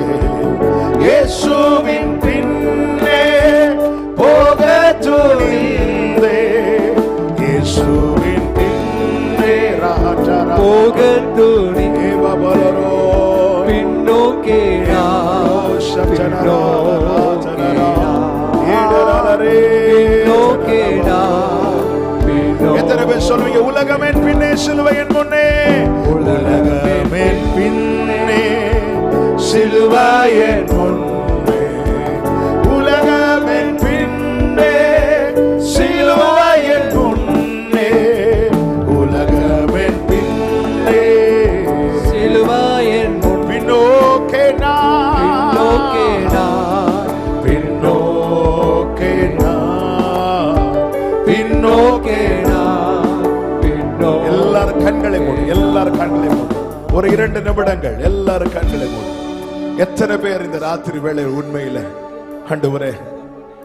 இயேசுவின் பின்னே போக துணிந்தே, இயேசுவின் பின்னே ராஜா போக துணிந்தே. பலரோ பின்னோக்கே எத்தனை பேர் சொல்வீங்க? உலகமென் பின்னே சிலுவையின் முன்னே, உலகமென் பின்னே சிலுவையின் முன்னே, உலகமென் பின்னே சிலுவையின் முன்னே, உலகமென் பின்னே சிலுவையின் பின்னோக்கே நான், பின்னோக்கே நான், பின்னோக்கே நான், பின்னோக்கே. எல்லாரும் கண்களை மூடு, எல்லாரும் கண்களை மூடு. ஒரு 2 நிமிடங்கள் எல்லாரும் கண்களை மூடு. எத்தனை பேர் இந்த ராத்திரி வேளை உண்மையில, ஆண்டவரே,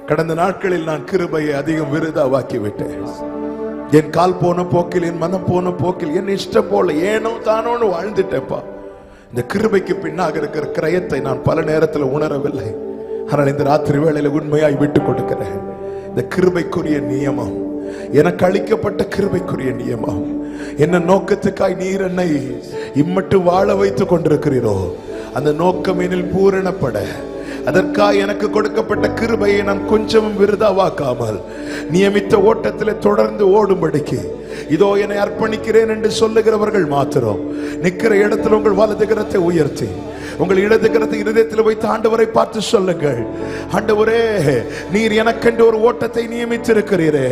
கடந்த நாட்களில் நான் கிருபையை அதிகம் விருதாவாக்கி விட்டேன். என் கால் போன போக்கில், என் மனம் போன போக்கில், என் இஷ்டம் போல ஏனோ தானோன்னு வாழ்ந்துட்டேப்பா. இந்த கிருபைக்கு பின்னாக இருக்கிற கிரயத்தை நான் பல நேரத்தில் உணரவில்லை. ஆனால் இந்த ராத்திரி வேளையில உண்மையாய் விட்டு கொடுக்கிறேன். இந்த கிருபைக்குரிய நியமம், எனக்கு அளிக்கப்பட்ட கிருபைக்குரிய நியமம், என்ன நோக்கத்துக்காய் நீர் என்னை இம்மட்டு வாழ வைத்துக் கொண்டிருக்கிறீரோ அந்த நோக்கம் என்னில் பூரணப்பட, அதற்காக எனக்கு கொடுக்கப்பட்ட கிருபையை நான் கொஞ்சமும் விருதாவாக்காமல் நியமித்த ஓட்டத்தில் தொடர்ந்து ஓடும்படிக்கு இதோ என்னை அர்ப்பணிக்கிறேன் என்று சொல்லுகிறவர்கள் மாத்திரம் நிற்கிற இடத்துல உங்கள் வலது கரத்தை உயர்த்தி உங்கள் இடது கரத்தை இருதயத்தில் வைத்து ஆண்டவரை பார்த்து சொல்லுங்கள், ஆண்டவரே, நீர் எனக்கென்று ஒரு ஓட்டத்தை நியமித்திருக்கிறீரே.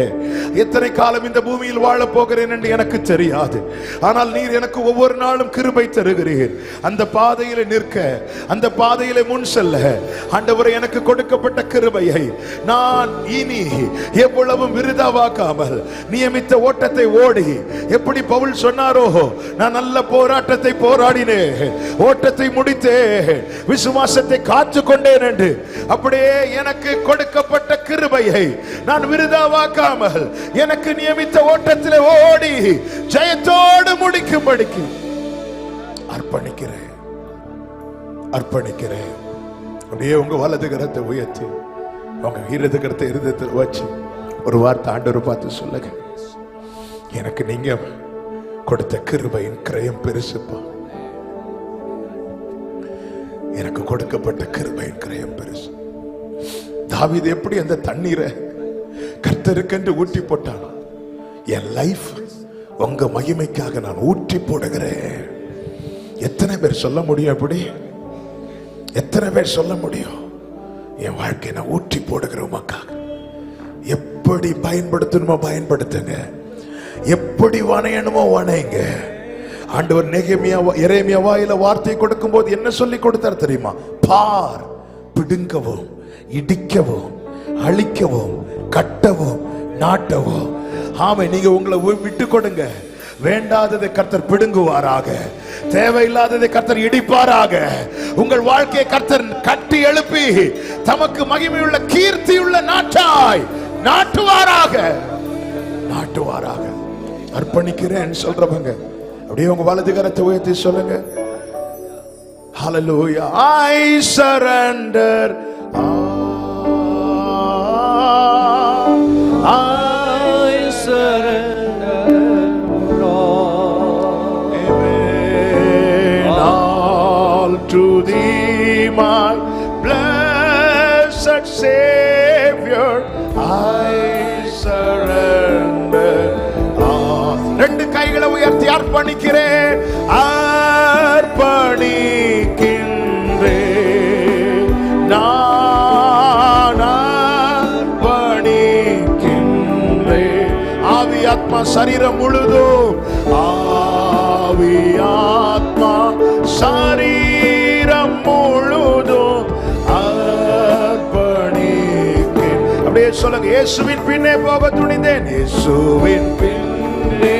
எத்தனை காலம் இந்த பூமியில் வாழ போகிறேன் என்று எனக்கு தெரியாது. ஆனால் நீர் எனக்கு ஒவ்வொரு நாளும் கிருபை தருகிறீர். அந்த பாதையில நிற்க, அந்த பாதையில முன் செல்ல ஆண்டவரே எனக்கு கொடுக்கப்பட்ட கிருபையை நான் இனி எவ்வளவும் விருதாவாக்காமல் நியமித்த ஓட்டத்தை ஓடி, எப்படி பவுல் சொன்னாரோ, நான் நல்ல போராட்டத்தை போராடினேன், ஓட்டத்தை முடித்தேன், விசுவாசத்தை காத்து கொண்டேன் என்று, அப்படியே எனக்கு கொடுக்கப்பட்ட கிருபையை நான் விருதாவாக்காமல் எனக்கு நியமித்த ஓட்டத்தில் ஓடி ஜெயத்தோடு முடிக்கும்படிக்கு அர்ப்பணிக்கிறேன், அர்ப்பணிக்கிறேன். அப்படியே உங்க வலது கரத்தை உயர்த்தி உங்க இடது கரத்தை இருதயத்தில் வச்சு ஒரு வார்த்தை ஆண்டவரை பார்த்து சொல்லுங்க, எனக்கு நீங்க கொடுத்த கிருபையின் கிரயம் பெருசுப்பா. எனக்கு கொடுக்கப்பட்ட கிருபையின் கிரயம் பெருசு. தாவீது எப்படி அந்த தண்ணீரை கர்த்தருக்கென்று ஊற்றி போட்டான், என் லைஃப் உங்க மகிமைக்காக நான் ஊற்றி போடுகிறேன். எத்தனை பேர் சொல்ல முடியும்? எப்படி எத்தனை பேர் சொல்ல முடியும்? என் வாழ்க்கையை நான் ஊற்றி போடுகிற உமக்காக. எப்படி பயன்படுத்தணுமோ பயன்படுத்துங்க, எப்படி வணையணுமோ வணைங்க. ஆண்டவர் எரேமியா வாயில வார்த்தை கொடுக்கும் போது என்ன சொல்லி கொடுத்தார் தெரியுமா? பார், பிடுங்கவும், இடிக்கவும், அழிக்கவும், கட்டவும், நாட்டவும். ஆமை, நீங்க உங்களை விட்டு கொடுங்க. வேண்டாததை கர்த்தர் பிடுங்குவாராக, தேவையில்லாததை கர்த்தர் இடிப்பாராக. உங்கள் வாழ்க்கையை கர்த்தர் கட்டி எழுப்பி தமக்கு மகிமையுள்ள கீர்த்தியுள்ள நாட்டாய் நாட்டுவாராக, நாட்டுவாராக. அர்ப்பணிக்கிறேன் சொல்றவங்க அப்படியே உங்க வலது கரத்தை உயர்த்தி சொல்லுங்க. Hallelujah. I surrender. I surrender all. Amen. All to thee, my blessed Savior. I surrender. ரெண்டு கைகளை உயர்த்தி அர்ப்பணிக்கிறேன், அர்ப்பணிக்கின்றேன், நான் அர்ப்பணிக்கின்றேன். ஆவி ஆத்மா சரீரம் முழுதும், ஆவி ஆத்மா சரீரம் முழுதும் அர்ப்பணிக்கிறேன். அப்படியே சொல்லுங்க. இயேசுவின் பின்னே போக துணிந்தேன், இயேசுவின் பின்னே.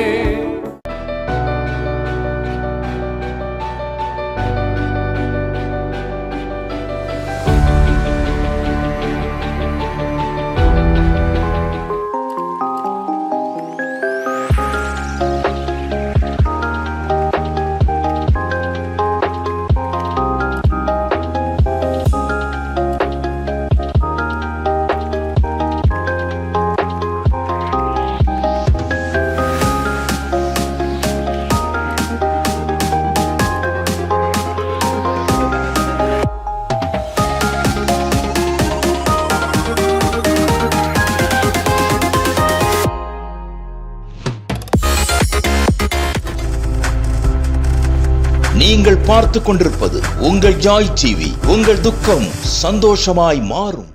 நீங்கள் பார்த்துக் கொண்டிருப்பது உங்கள் ஜாய் டிவி. உங்கள் துக்கம் சந்தோஷமாய் மாறும்.